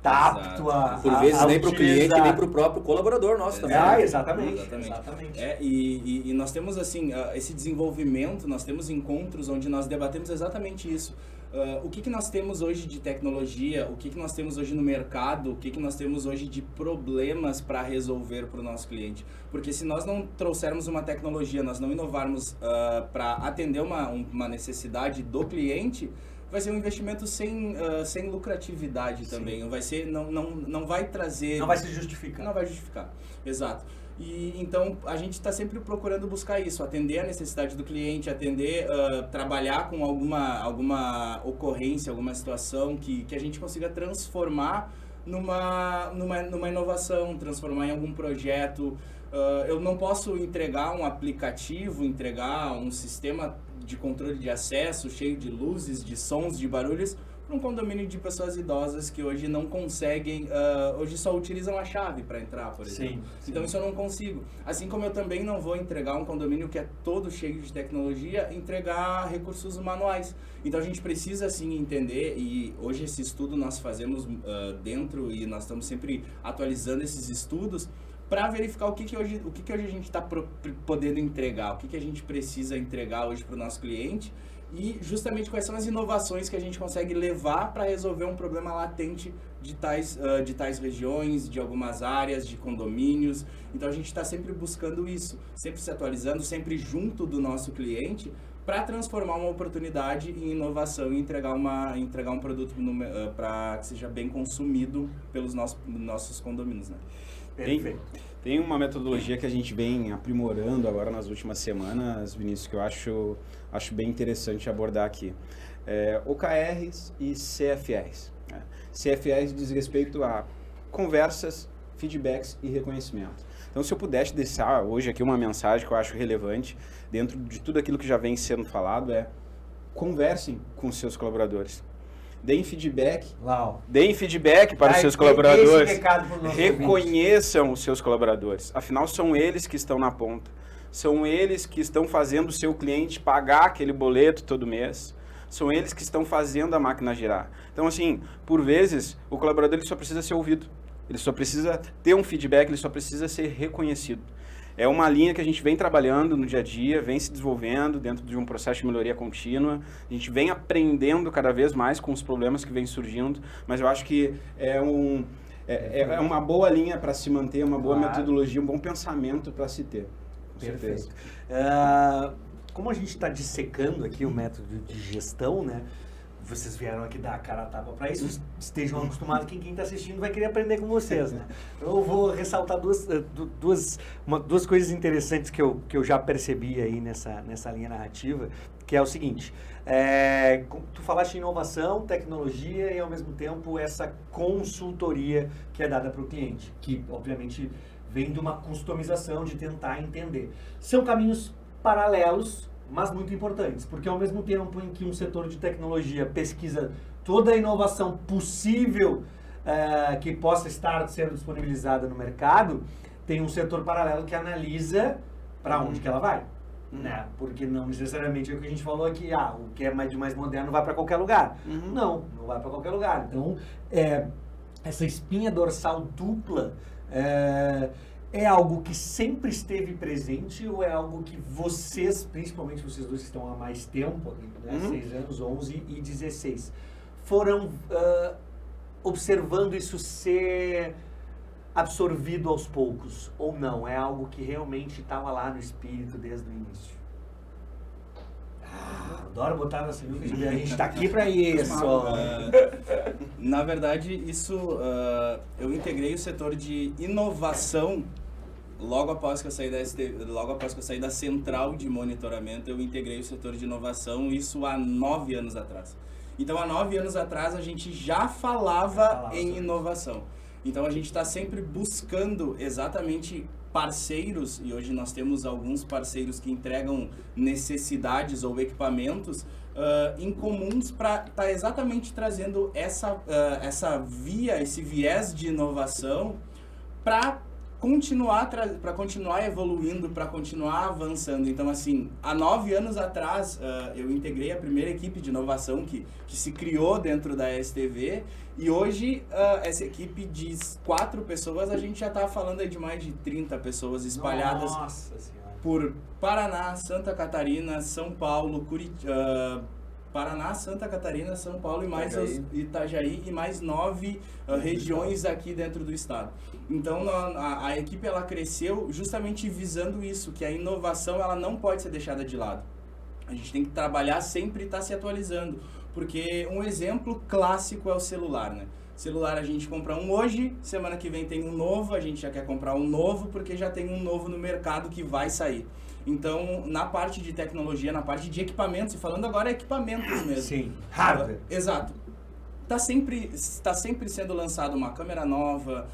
A: apto a
D: por vezes nem para o cliente, nem para o próprio colaborador nosso também.
A: Exatamente.
C: E nós temos assim, esse desenvolvimento, nós temos encontros onde nós debatemos exatamente isso. O que nós temos hoje de tecnologia, o que nós temos hoje no mercado, o que nós temos hoje de problemas para resolver para o nosso cliente. Porque se nós não trouxermos uma tecnologia, nós não inovarmos para atender uma necessidade do cliente, vai ser um investimento sem lucratividade também. Não vai trazer...
A: Não vai se justificar.
C: Não vai justificar, exato. E então a gente está sempre procurando buscar isso, atender a necessidade do cliente, trabalhar com alguma ocorrência, alguma situação que a gente consiga transformar numa inovação, transformar em algum projeto. Eu não posso entregar um aplicativo, entregar um sistema de controle de acesso cheio de luzes, de sons, de barulhos, para um condomínio de pessoas idosas que hoje não conseguem, hoje só utilizam a chave para entrar, por exemplo. Sim. Então isso eu não consigo. Assim como eu também não vou entregar um condomínio que é todo cheio de tecnologia, entregar recursos manuais. Então a gente precisa sim entender, e hoje esse estudo nós fazemos dentro, e nós estamos sempre atualizando esses estudos, para verificar o que hoje a gente está podendo entregar, o que a gente precisa entregar hoje para o nosso cliente, e justamente quais são as inovações que a gente consegue levar para resolver um problema latente de tais regiões, de algumas áreas, de condomínios. Então a gente está sempre buscando isso, sempre se atualizando, sempre junto do nosso cliente, para transformar uma oportunidade em inovação e entregar um produto para que seja bem consumido pelos nossos condomínios,
B: Tem uma metodologia que a gente vem aprimorando agora nas últimas semanas, Vinícius, que eu acho bem interessante abordar aqui. OKRs e CFRs. CFRs diz respeito a conversas, feedbacks e reconhecimento. Então, se eu pudesse deixar hoje aqui uma mensagem que eu acho relevante, dentro de tudo aquilo que já vem sendo falado, conversem com os seus colaboradores. Deem feedback para os seus colaboradores. Reconheçam os seus colaboradores. Afinal, são eles que estão na ponta. são eles que estão fazendo o seu cliente pagar aquele boleto todo mês, são eles que estão fazendo a máquina girar. Então, assim, por vezes, o colaborador ele só precisa ser ouvido, ele só precisa ter um feedback, ele só precisa ser reconhecido. É uma linha que a gente vem trabalhando no dia a dia, vem se desenvolvendo dentro de um processo de melhoria contínua. A gente vem aprendendo cada vez mais com os problemas que vêm surgindo, mas eu acho que é uma boa linha para se manter, uma boa metodologia, um bom pensamento para se ter. Com certeza.
A: Como a gente está dissecando aqui o método de gestão, né? Vocês vieram aqui dar a cara a tapa para isso, estejam acostumados que quem está assistindo vai querer aprender com vocês, né? Eu vou ressaltar duas coisas interessantes que eu já percebi aí nessa linha narrativa, que é o seguinte, tu falaste em inovação, tecnologia e ao mesmo tempo essa consultoria que é dada para o cliente, que obviamente vem de uma customização, de tentar entender. São caminhos paralelos, mas muito importantes, porque ao mesmo tempo em que um setor de tecnologia pesquisa toda a inovação possível que possa estar sendo disponibilizada no mercado, tem um setor paralelo que analisa para onde que ela vai, né? Porque não necessariamente é o que a gente falou aqui, o que é mais moderno vai para qualquer lugar. Não vai para qualquer lugar. Então, essa espinha dorsal dupla é algo que sempre esteve presente ou é algo que vocês, principalmente vocês dois que estão há mais tempo, né, 6 anos, 11 e 16, foram observando isso ser absorvido aos poucos ou não? É algo que realmente estava lá no espírito desde o início? Adoro botar na sinuca de ver, a gente está aqui para isso.
C: Na verdade, isso eu integrei o setor de inovação logo após que eu saí da central de monitoramento. Eu integrei o setor de inovação, isso há 9 anos atrás. Então, há 9 anos atrás, a gente já falava em inovação. Então, a gente está sempre buscando exatamente parceiros, e hoje nós temos alguns parceiros que entregam necessidades ou equipamentos incomuns para estar exatamente trazendo essa via, esse viés de inovação para continuar evoluindo, para continuar avançando. Então, assim, há 9 anos atrás, eu integrei a primeira equipe de inovação que se criou dentro da STV, e hoje, essa equipe de 4 pessoas, a gente já está falando aí de mais de 30 pessoas espalhadas por Paraná, Santa Catarina, São Paulo, Paraná, Santa Catarina, São Paulo e mais Itajaí e mais 9 regiões aqui dentro do estado. Então, a equipe ela cresceu justamente visando isso, que a inovação ela não pode ser deixada de lado. A gente tem que trabalhar sempre e estar se atualizando, porque um exemplo clássico é o celular, né? Celular a gente compra um hoje, semana que vem tem um novo, a gente já quer comprar um novo porque já tem um novo no mercado que vai sair. Então, na parte de tecnologia, na parte de equipamentos, e falando agora equipamentos mesmo.
A: Sim, hardware.
C: Exato. Está sempre sendo lançada uma câmera nova,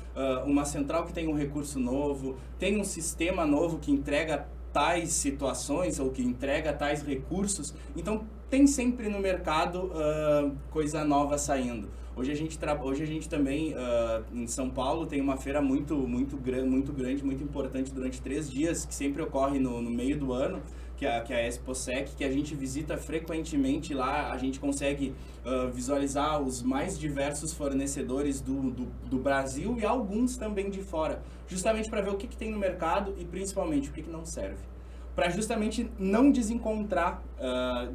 C: uma central que tem um recurso novo, tem um sistema novo que entrega tais situações ou que entrega tais recursos. Então, tem sempre no mercado coisa nova saindo. Hoje a gente também, em São Paulo, tem uma feira muito grande, muito importante durante 3 dias, que sempre ocorre no meio do ano, que é a ExpoSec, que a gente visita frequentemente. Lá a gente consegue visualizar os mais diversos fornecedores do Brasil e alguns também de fora, justamente para ver o que tem no mercado e principalmente o que não serve, para justamente não desencontrar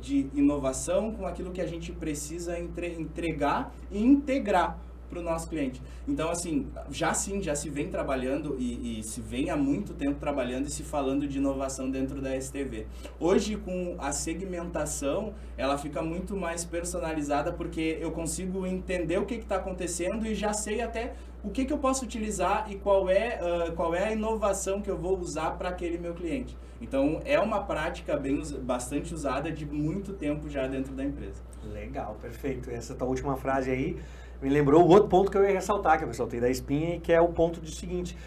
C: de inovação com aquilo que a gente precisa entregar e integrar para o nosso cliente. Então, assim, já se vem trabalhando e se vem há muito tempo trabalhando e se falando de inovação dentro da STV. Hoje, com a segmentação, ela fica muito mais personalizada, porque eu consigo entender o que está acontecendo e já sei até o que eu posso utilizar e qual é a inovação que eu vou usar para aquele meu cliente. Então, é uma prática bastante usada de muito tempo já dentro da empresa.
A: Legal, perfeito. Essa tua última frase aí me lembrou o outro ponto que eu ia ressaltar, que eu ressaltei da espinha, que é o ponto do seguinte,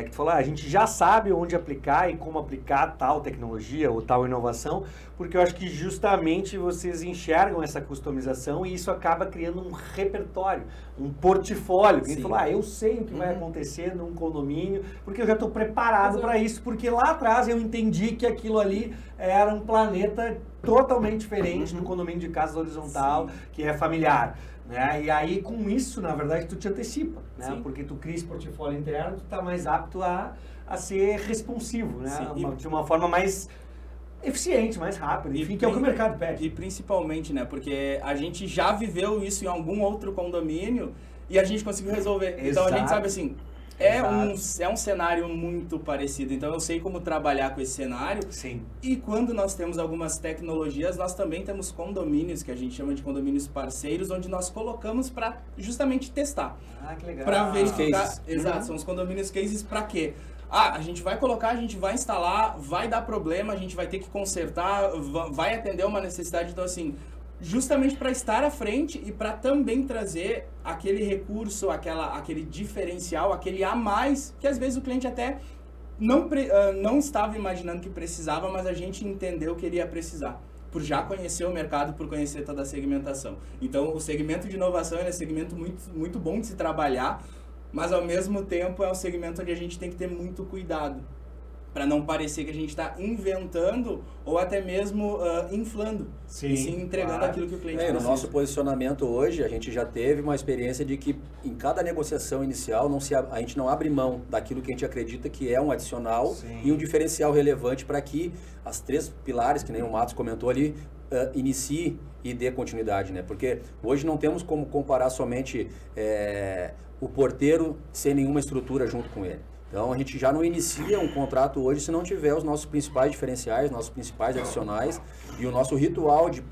A: que tu falou, a gente já sabe onde aplicar e como aplicar tal tecnologia ou tal inovação, porque eu acho que justamente vocês enxergam essa customização e isso acaba criando um repertório, um portfólio. A gente falou, eu sei o que vai acontecer num condomínio, porque eu já estou preparado para isso, porque lá atrás eu entendi que aquilo ali era um planeta totalmente diferente no condomínio de casa horizontal, que é familiar. Né? E aí, com isso, na verdade, tu te antecipa, né? Porque tu cria esse portfólio interno, tu está mais apto a ser responsivo, né? De uma forma mais eficiente, mais rápida, enfim, que é o que o mercado pede.
C: E principalmente, né? Porque a gente já viveu isso em algum outro condomínio e a gente conseguiu resolver.
A: Exato.
C: Então, a gente sabe assim, é um cenário muito parecido, então eu sei como trabalhar com esse cenário.
A: Sim.
C: E quando nós temos algumas tecnologias, nós também temos condomínios, que a gente chama de condomínios parceiros, onde nós colocamos para justamente testar.
A: Ah, que legal.
C: Para verificar.
D: Cases.
C: Exato, são os condomínios cases para quê? A gente vai colocar, a gente vai instalar, vai dar problema, a gente vai ter que consertar, vai atender uma necessidade, então assim, justamente para estar à frente e para também trazer aquele recurso, aquele diferencial, aquele a mais, que às vezes o cliente até não estava imaginando que precisava, mas a gente entendeu que ele ia precisar, por já conhecer o mercado, por conhecer toda a segmentação. Então, o segmento de inovação é um segmento muito, muito bom de se trabalhar, mas ao mesmo tempo é um segmento onde a gente tem que ter muito cuidado, para não parecer que a gente está inventando ou até mesmo inflando, e sim entregando aquilo que o cliente precisa.
D: No nosso posicionamento hoje, a gente já teve uma experiência de que em cada negociação inicial a gente não abre mão daquilo que a gente acredita que é um adicional e um diferencial relevante para que as 3 pilares, que nem o Matos comentou ali, inicie e dê continuidade, né? Porque hoje não temos como comparar somente o porteiro sem nenhuma estrutura junto com ele. Então, a gente já não inicia um contrato hoje se não tiver os nossos principais diferenciais, nossos principais adicionais e o nosso ritual de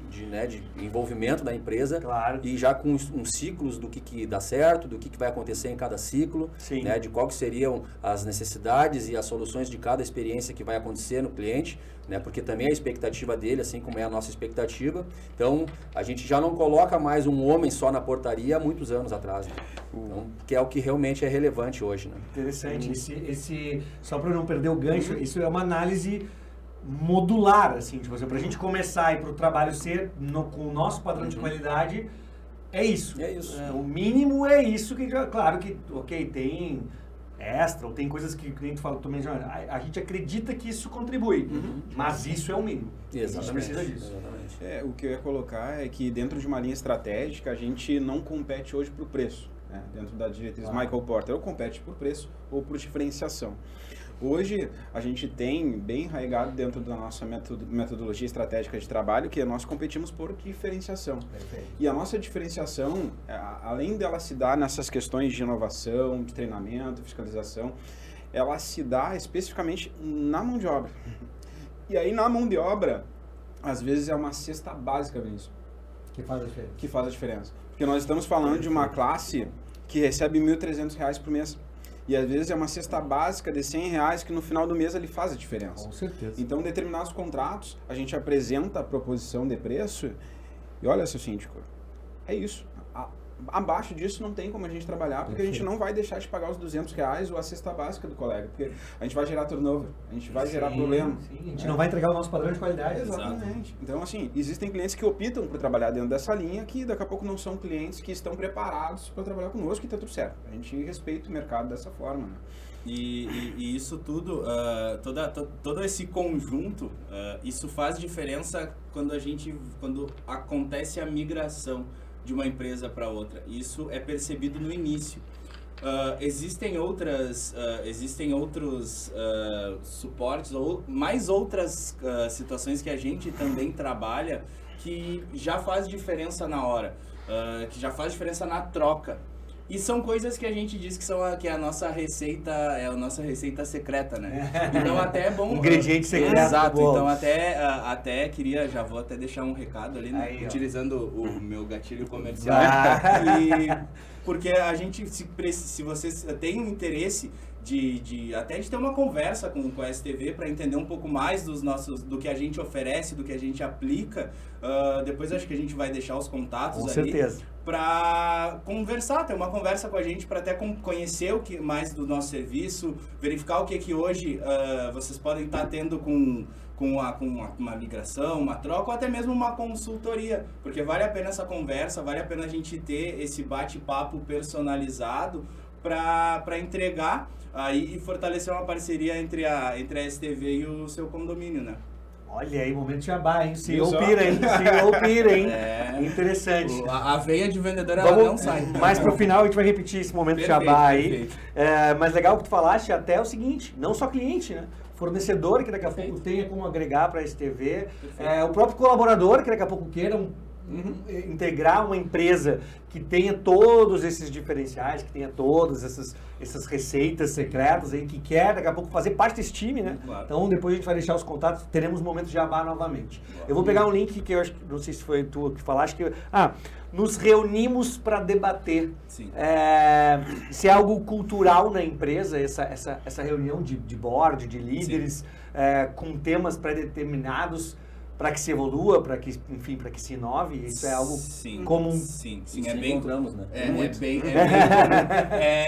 D: envolvimento da empresa.
A: Claro.
D: E já com uns ciclos do que dá certo, do que vai acontecer em cada ciclo, né, de qual que seriam as necessidades e as soluções de cada experiência que vai acontecer no cliente, né, porque também é a expectativa dele, assim como é a nossa expectativa. Então, a gente já não coloca mais um homem só na portaria há muitos anos atrás, né? Então, que é o que realmente é relevante hoje, né?
A: Interessante. Só para não perder o gancho, isso é uma análise modular, assim, tipo assim, para a gente começar e para o trabalho ser com o nosso padrão de qualidade, é isso.
D: É isso.
A: O mínimo é isso, que claro que, tem extra, ou tem coisas que o cliente fala também, a gente acredita que isso contribui, mas isso é o mínimo.
D: Exatamente.
A: A gente precisa disso.
D: Exatamente.
B: O que eu ia colocar é que dentro de uma linha estratégica, a gente não compete hoje por preço. Dentro da diretriz Michael Porter, ou compete por preço ou por diferenciação. Hoje, a gente tem bem arraigado dentro da nossa metodologia estratégica de trabalho que nós competimos por diferenciação.
A: Perfeito.
B: E a nossa diferenciação, além dela se dar nessas questões de inovação, de treinamento, fiscalização, ela se dá especificamente na mão de obra. E aí, na mão de obra, às vezes é uma cesta básica nisso.
A: Que faz a diferença.
B: Que faz a diferença. Porque nós estamos falando de uma classe que recebe R$ 1.300 por mês. E às vezes é uma cesta básica de R$100 que no final do mês ele faz a diferença.
A: Com certeza.
B: Então, determinados contratos, a gente apresenta a proposição de preço e olha, seu síndico, é isso. Abaixo disso não tem como a gente trabalhar, porque a gente não vai deixar de pagar os R$200 ou a cesta básica do colega, porque a gente vai gerar turnover, a gente vai gerar problema.
A: Sim, a gente não vai entregar o nosso padrão de qualidade.
B: Exatamente. Então, assim, existem clientes que optam por trabalhar dentro dessa linha que daqui a pouco não são clientes que estão preparados para trabalhar conosco e está tudo certo. A gente respeita o mercado dessa forma, né?
C: E isso tudo, todo esse conjunto, isso faz diferença quando acontece a migração de uma empresa para outra. Isso é percebido no início. Existem outros suportes ou mais outras situações que a gente também trabalha que já faz diferença na hora, que já faz diferença na troca. E são coisas que a gente diz que é a nossa receita secreta, né? Então até é bom...
A: Ingrediente secreto.
C: Exato, então até queria, já vou até deixar um recado ali, né?
A: Aí,
C: utilizando o meu gatilho comercial. Porque a gente, se vocês têm um interesse até de ter uma conversa com a STV para entender um pouco mais do que a gente oferece, do que a gente aplica, depois acho que a gente vai deixar os contatos
A: com
C: ali.
A: certeza.
C: para conversar, ter uma conversa com a gente, para até conhecer o que mais do nosso serviço, verificar o que hoje vocês podem estar tendo com uma migração, uma troca, ou até mesmo uma consultoria, porque vale a pena essa conversa, vale a pena a gente ter esse bate-papo personalizado para entregar aí e fortalecer uma parceria entre a STV e o seu condomínio, né?
A: Olha aí, momento jabá, hein? CEO pira, hein? CEO pira, hein? Interessante.
C: A veia de vendedor, ela
A: Vamos,
C: não sai.
A: Mas pro final a gente vai repetir esse momento jabá aí. Mas legal que tu falaste até o seguinte, não só cliente, né? Fornecedor que daqui a pouco tenha como agregar para a STV, o próprio colaborador que daqui a pouco queira integrar uma empresa que tenha todos esses diferenciais, que tenha todas essas receitas secretas aí, que quer daqui a pouco fazer parte desse time, né?
C: Claro.
A: Então depois a gente vai deixar os contatos, teremos momentos de jabá novamente. Eu vou pegar um link que eu acho, não sei se foi tu que falaste, nos reunimos para debater.
C: Sim.
A: Se é algo cultural na empresa, essa reunião de board, de líderes, com temas pré-determinados, para que se evolua, para que se inove, isso é algo comum.
C: Sim, é bem
D: encontramos, né?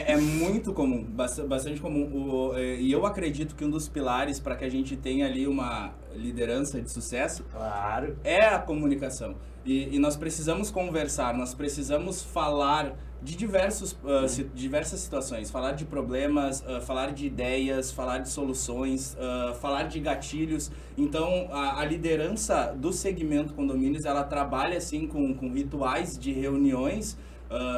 C: É muito comum, bastante comum. E eu acredito que um dos pilares para que a gente tenha ali uma liderança de sucesso,
A: claro,
C: é a comunicação. E nós precisamos conversar, nós precisamos falar de diversas situações, falar de problemas, falar de ideias, falar de soluções, falar de gatilhos. Então, a liderança do segmento condomínios, ela trabalha assim com rituais de reuniões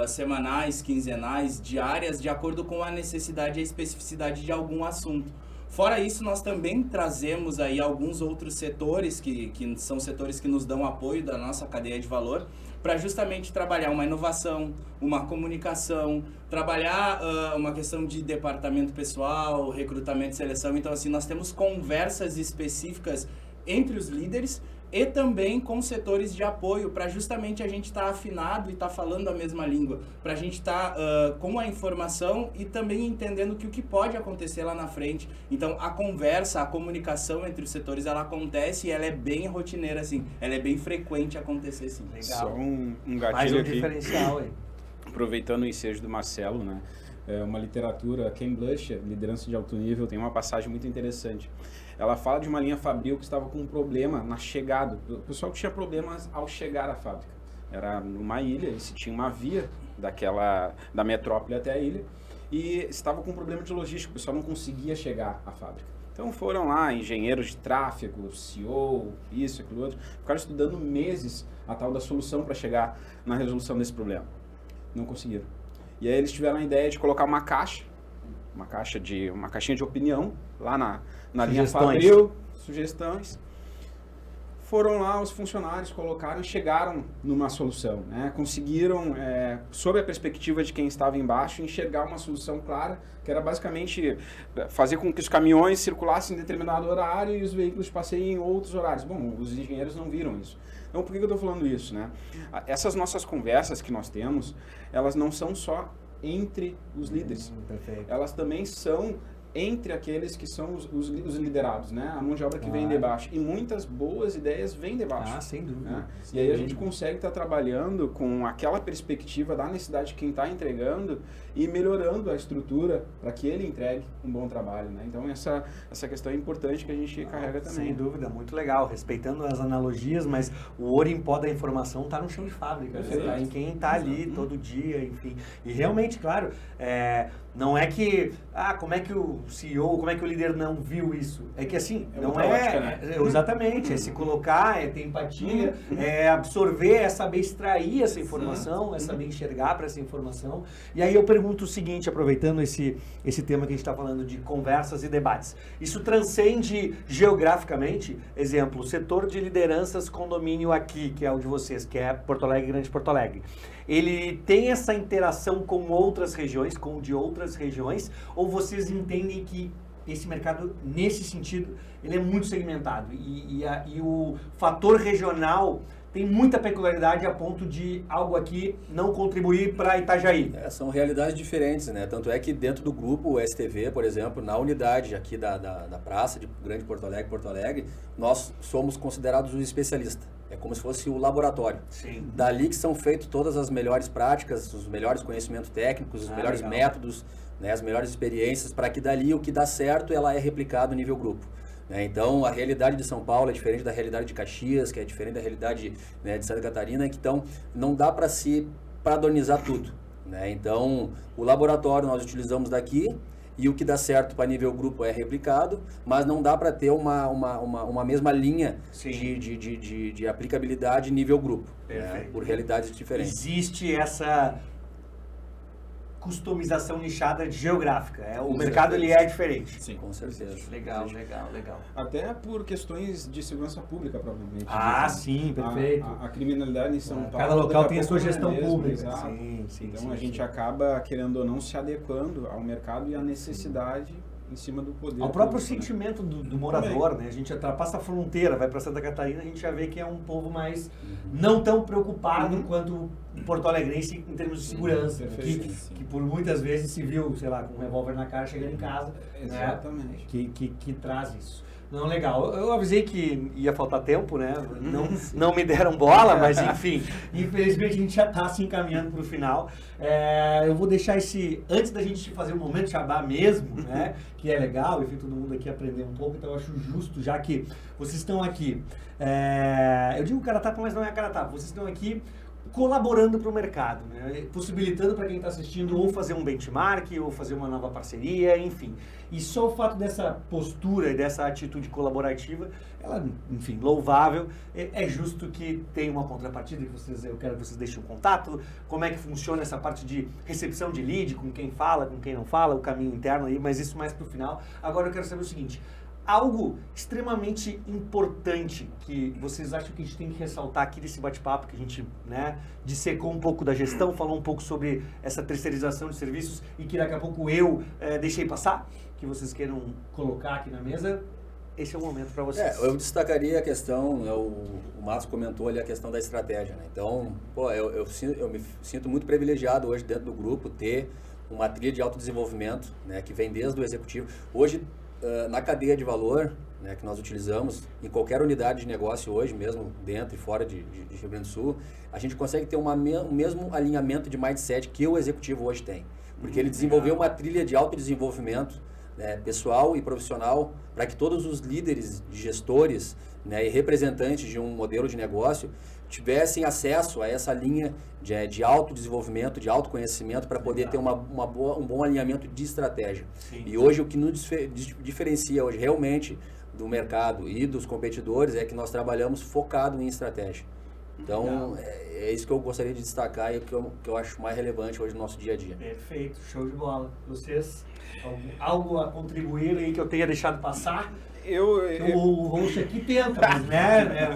C: semanais, quinzenais, diárias, de acordo com a necessidade e a especificidade de algum assunto. Fora isso, nós também trazemos aí alguns outros setores que são setores que nos dão apoio da nossa cadeia de valor, para justamente trabalhar uma inovação, uma comunicação, trabalhar uma questão de departamento pessoal, recrutamento e seleção. Então, assim, nós temos conversas específicas entre os líderes e também com setores de apoio, para justamente a gente estar afinado e estar falando a mesma língua, para a gente estar com a informação e também entendendo o que pode acontecer lá na frente. Então, a conversa, a comunicação entre os setores, ela acontece e ela é bem rotineira, assim, ela é bem frequente acontecer, sim.
A: Legal.
B: Só um gatilho
A: Mais um
B: aqui,
A: diferencial aí.
B: aproveitando o ensejo do Marcelo, né? Uma literatura, Ken Blanchard, Liderança de Alto Nível, tem uma passagem muito interessante. Ela fala de uma linha fabril que estava com um problema na chegada. O pessoal tinha problemas ao chegar à fábrica. Era numa ilha, e se tinha uma via da metrópole até a ilha, e estava com um problema de logística, o pessoal não conseguia chegar à fábrica. Então foram lá engenheiros de tráfego, CEO, isso, aquilo outro, ficaram estudando meses a tal da solução para chegar na resolução desse problema. Não conseguiram. E aí eles tiveram a ideia de colocar uma caixinha de opinião lá na linha fabril, sugestões. Foram lá os funcionários, colocaram e chegaram numa solução, né? Conseguiram, sob a perspectiva de quem estava embaixo, enxergar uma solução clara, que era basicamente fazer com que os caminhões circulassem em determinado horário e os veículos passeiem em outros horários. Bom, os engenheiros não viram isso. Então, por que eu estou falando isso, né? Essas nossas conversas que nós temos, elas não são só entre os líderes.
A: Perfeito.
B: Elas também são entre aqueles que são os liderados, né? A mão de obra que vem de baixo. E muitas boas ideias vêm de baixo.
A: Sem dúvida.
B: Né? E aí a gente consegue estar trabalhando com aquela perspectiva da necessidade de quem está entregando e melhorando a estrutura para que ele entregue um bom trabalho, né? Então essa questão é importante que a gente carrega também.
A: Sem dúvida, muito legal. Respeitando as analogias, mas o ouro em pó da informação está no chão de fábrica. Tá em quem está ali todo dia, enfim. E realmente, claro, não é que, como é que o CEO, como é que o líder não viu isso? É que assim, não
B: ótica, né?
A: Exatamente, é se colocar, é ter empatia, é absorver, é saber extrair essa informação, é saber enxergar para essa informação. E aí eu pergunto o seguinte, aproveitando esse tema que a gente está falando de conversas e debates. Isso transcende geograficamente? Exemplo, o setor de lideranças condomínio aqui, que é o de vocês, que é Porto Alegre, Grande Porto Alegre. Ele tem essa interação com outras regiões, com de outras regiões, ou vocês entendem que esse mercado, nesse sentido, ele é muito segmentado e o fator regional tem muita peculiaridade a ponto de algo aqui não contribuir para Itajaí?
D: São realidades diferentes, né? Tanto é que dentro do grupo STV, por exemplo, na unidade aqui da praça de Grande Porto Alegre, nós somos considerados os especialistas. É como se fosse o laboratório.
A: Sim.
D: Dali que são feitas todas as melhores práticas, os melhores conhecimentos técnicos, os melhores
A: legal.
D: métodos, né, as melhores experiências, para que dali o que dá certo, ela é replicado nível grupo. Né? Então, a realidade de São Paulo é diferente da realidade de Caxias, que é diferente da realidade, né, de Santa Catarina, então não dá para se padronizar tudo. Né? Então, o laboratório nós utilizamos daqui, e o que dá certo para nível grupo é replicado, mas não dá para ter uma mesma linha de aplicabilidade nível grupo, né? Por realidades diferentes.
A: Existe essa customização nichada geográfica. O mercado ele é diferente.
C: Sim,
D: com certeza.
A: Legal.
B: Até por questões de segurança pública, provavelmente.
A: Sim, perfeito.
B: A criminalidade em São Paulo...
A: Cada local tem a sua
B: pouco
A: gestão
B: mesmo,
A: pública.
B: exato.
A: Sim,
B: então a gente acaba, querendo ou não, se adequando ao mercado e à necessidade em cima do poder.
A: Ao próprio
B: público,
A: sentimento do morador, né? A gente ultrapassa a fronteira, vai para Santa Catarina, a gente já vê que é um povo mais não tão preocupado quanto o porto-alegrense em termos de segurança, que por muitas vezes se viu, sei lá, com um revólver na cara chegando em casa.
B: Exatamente.
A: Né? Que traz isso. Não, legal. Eu avisei que ia faltar tempo, né? Não me deram bola, mas enfim, infelizmente a gente já está se encaminhando para o final. Eu vou deixar antes da gente fazer o momento Jabá mesmo, né? Que é legal, enfim, todo mundo aqui aprender um pouco, então eu acho justo, já que vocês estão aqui. Eu digo cara tapa, mas não é cara tapa. Vocês estão aqui colaborando para o mercado, né? Possibilitando para quem está assistindo ou fazer um benchmark, ou fazer uma nova parceria, enfim. E só o fato dessa postura e dessa atitude colaborativa, ela, enfim, louvável, é justo que tenha uma contrapartida, eu quero que vocês deixem um contato, como é que funciona essa parte de recepção de lead, com quem fala, com quem não fala, o caminho interno aí, mas isso mais para o final. Agora eu quero saber o seguinte, algo extremamente importante que vocês acham que a gente tem que ressaltar aqui desse bate-papo, que a gente, né, dissecou um pouco da gestão, falou um pouco sobre essa terceirização de serviços e que daqui a pouco eu deixei passar, que vocês queiram colocar aqui na mesa, esse é o momento para vocês.
D: Eu destacaria a questão, o Márcio comentou ali a questão da estratégia, né? Então, eu me sinto muito privilegiado hoje dentro do grupo ter uma trilha de autodesenvolvimento, né, que vem desde o executivo. Hoje, na cadeia de valor, né, que nós utilizamos, em qualquer unidade de negócio hoje, mesmo dentro e fora de Rio Grande do Sul, a gente consegue ter o mesmo alinhamento de mindset que o executivo hoje tem. Porque ele desenvolveu uma trilha de autodesenvolvimento, né, pessoal e profissional, para que todos os líderes, gestores, né, e representantes de um modelo de negócio tivessem acesso a essa linha de autodesenvolvimento, de autoconhecimento, para poder ter um bom alinhamento de estratégia. Sim. E hoje o que nos diferencia hoje realmente do mercado e dos competidores é que nós trabalhamos focado em estratégia. Então, é isso que eu gostaria de destacar e que eu acho mais relevante hoje no nosso dia a dia.
A: Perfeito, show de bola. Vocês, algo a contribuir aí que eu tenha deixado passar? O host aqui tenta, mas, né,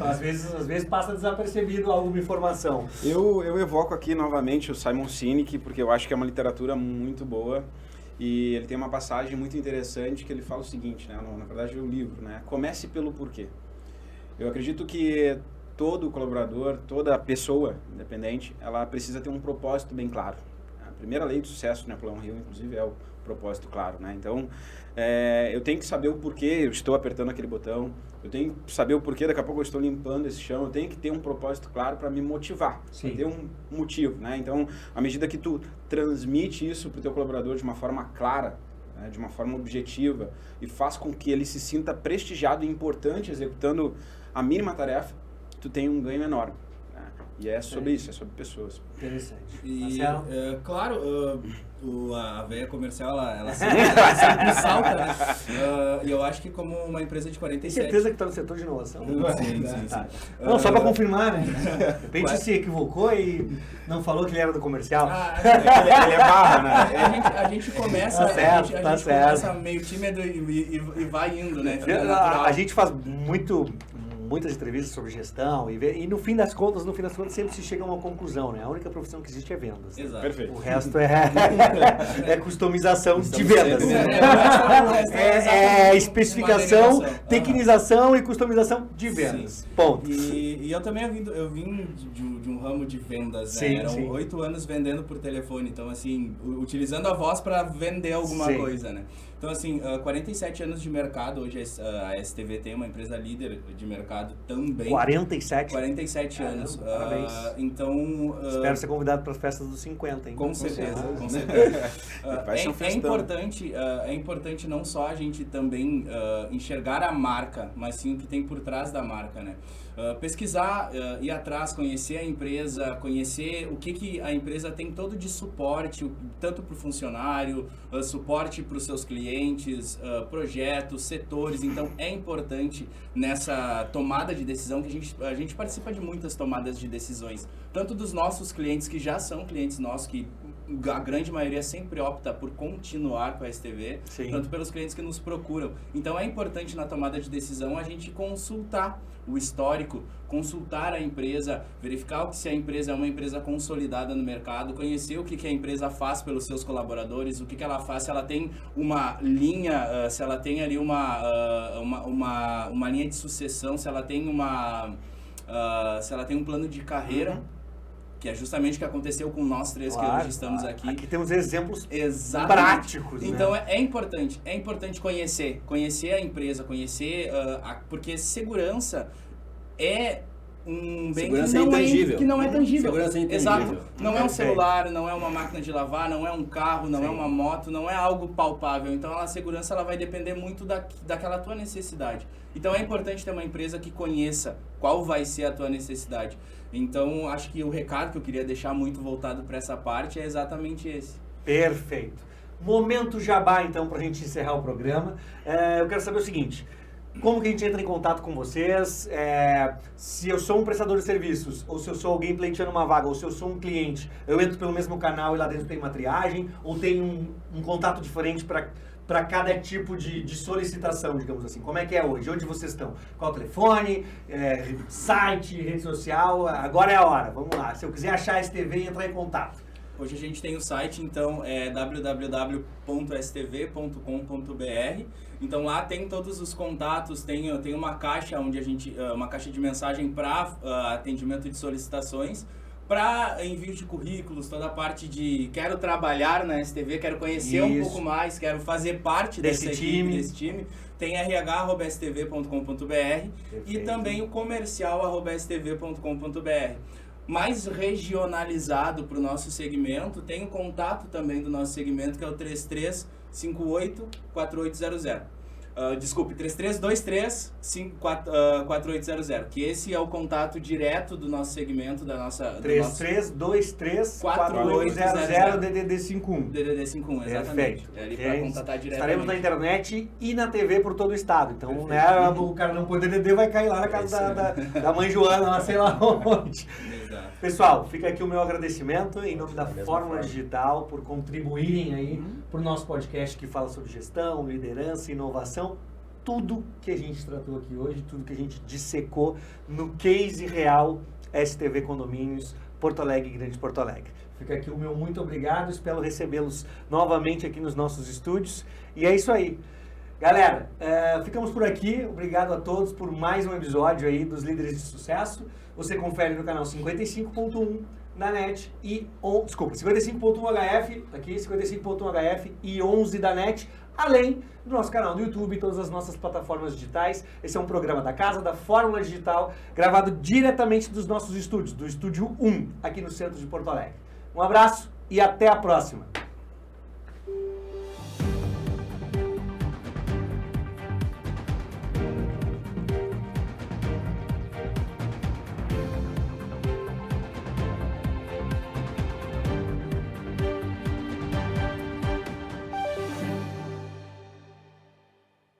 A: às vezes passa desapercebido alguma informação.
B: Eu evoco aqui novamente o Simon Sinek, porque eu acho que é uma literatura muito boa. E ele tem uma passagem muito interessante que ele fala o seguinte, né? Na verdade é um livro, né? Comece pelo porquê. Eu acredito que todo colaborador, toda pessoa independente, ela precisa ter um propósito bem claro. A primeira lei do sucesso do Napoleão Hill, inclusive, é o propósito claro, né? Então, eu tenho que saber o porquê eu estou apertando aquele botão, eu tenho que saber o porquê daqui a pouco eu estou limpando esse chão, eu tenho que ter um propósito claro para me motivar, para ter um motivo, né? Então, à medida que tu transmite isso para o teu colaborador de uma forma clara, né, de uma forma objetiva, e faz com que ele se sinta prestigiado e importante executando a mínima tarefa, tu tem um ganho enorme. Né? E é sobre isso, é sobre pessoas.
A: Interessante.
C: E, claro, a veia comercial, ela sempre salta, né? E eu acho que como uma empresa de 47...
A: Tem certeza que está no setor de inovação?
C: Sim.
A: Não, só para confirmar, né? De repente se equivocou e não falou que ele era do comercial.
B: Ele é barra, né?
C: A gente começa,
A: a gente
C: começa meio tímido e vai indo, né?
A: A gente faz muitas entrevistas sobre gestão e no fim das contas sempre se chega a uma conclusão, né? A única profissão que existe é vendas.
C: Exato.
B: Perfeito.
A: O resto é customização de vendas. É especificação, tecnização e customização de vendas.
C: Sim.
A: Ponto.
C: E eu também vim de um ramo de vendas, né? Eram 8 anos vendendo por telefone, então assim, utilizando a voz para vender alguma coisa, né? Então assim, 47 anos de mercado, hoje a STV tem uma empresa líder de mercado mercado também.
A: 47
C: anos.
A: Parabéns.
C: Então...
A: Espero ser convidado para as festas dos 50, hein?
C: Com certeza, com certeza.
B: Vai ser um festão.
C: É importante não só a gente também enxergar a marca, mas sim o que tem por trás da marca, né? Pesquisar, ir atrás, conhecer a empresa, conhecer o que a empresa tem todo de suporte, tanto para o funcionário, suporte para os seus clientes, projetos, setores. Então é importante nessa tomada de decisão que a gente participa de muitas tomadas de decisões, tanto dos nossos clientes que já são clientes nossos, que a grande maioria sempre opta por continuar com a STV,
A: Sim.
C: tanto pelos clientes que nos procuram. Então é importante na tomada de decisão a gente consultar o histórico, consultar a empresa, verificar se a empresa é uma empresa consolidada no mercado, conhecer o que a empresa faz pelos seus colaboradores, o que ela faz, se ela tem uma linha, se ela tem ali uma linha de sucessão, se ela tem se ela tem um plano de carreira, que é justamente o que aconteceu com nós três,
A: Claro,
C: que hoje estamos aqui.
A: Aqui temos exemplos
C: Exatamente.
A: práticos, né?
C: Então é importante conhecer a empresa, porque segurança é um bem
D: Segurança é intangível.
C: Que não é tangível.
D: Segurança é intangível.
C: Exato. Não é um
A: Perfeito.
C: celular, não é uma máquina de lavar, não é um carro, não
A: Sim.
C: é uma moto, não é algo palpável. Então a segurança ela vai depender muito daquela tua necessidade. Então é importante ter uma empresa que conheça qual vai ser a tua necessidade. Então acho que o recado que eu queria deixar muito voltado para essa parte é exatamente esse.
A: Perfeito. Momento jabá, então, para a gente encerrar o programa. Eu quero saber o seguinte: como que a gente entra em contato com vocês? Se eu sou um prestador de serviços, ou se eu sou alguém pleiteando uma vaga, ou se eu sou um cliente, eu entro pelo mesmo canal e lá dentro tem uma triagem, ou tem um contato diferente para cada tipo de solicitação, digamos assim? Como é que é hoje? Onde vocês estão? Qual o telefone? Site, rede social? Agora é a hora, vamos lá. Se eu quiser achar a STV e entrar em contato.
C: Hoje a gente tem o site, então, é www.stv.com.br. Então lá tem todos os contatos, tem uma caixa onde uma caixa de mensagem para atendimento de solicitações, para envio de currículos, toda a parte de quero trabalhar na STV, quero conhecer um pouco mais, quero fazer parte desse time. Tem rh@stv.com.br e também o comercial@stv.com.br. Mais regionalizado para o nosso segmento, tem o contato também do nosso segmento, que é o 3358-4800. Desculpe, 3323-4800, que esse é o contato direto do nosso segmento, da nossa...
A: 3323-4800 DDD51.
C: DDD51, exatamente.
A: Perfeito.
C: É ali para contatar diretamente.
A: Estaremos na internet e na TV por todo o estado. Então, né, o cara não pôr DDD vai cair lá na casa da mãe Joana, lá sei lá onde.
C: Exato.
A: Pessoal, fica aqui o meu agradecimento em nome da Fórmula Digital por contribuírem aí para o nosso podcast que fala sobre gestão, liderança, inovação, tudo que a gente tratou aqui hoje, tudo que a gente dissecou no case real STV Condomínios, Porto Alegre, Grande Porto Alegre. Fica aqui o meu muito obrigado, espero recebê-los novamente aqui nos nossos estúdios e é isso aí. Galera, ficamos por aqui. Obrigado a todos por mais um episódio aí dos Líderes de Sucesso. Você confere no canal 55.1 da NET e... 55.1 HF, aqui, 55.1 HF e 11 da NET, além do nosso canal do YouTube e todas as nossas plataformas digitais. Esse é um programa da Casa da Fórmula Digital, gravado diretamente dos nossos estúdios, do Estúdio 1, aqui no centro de Porto Alegre. Um abraço e até a próxima!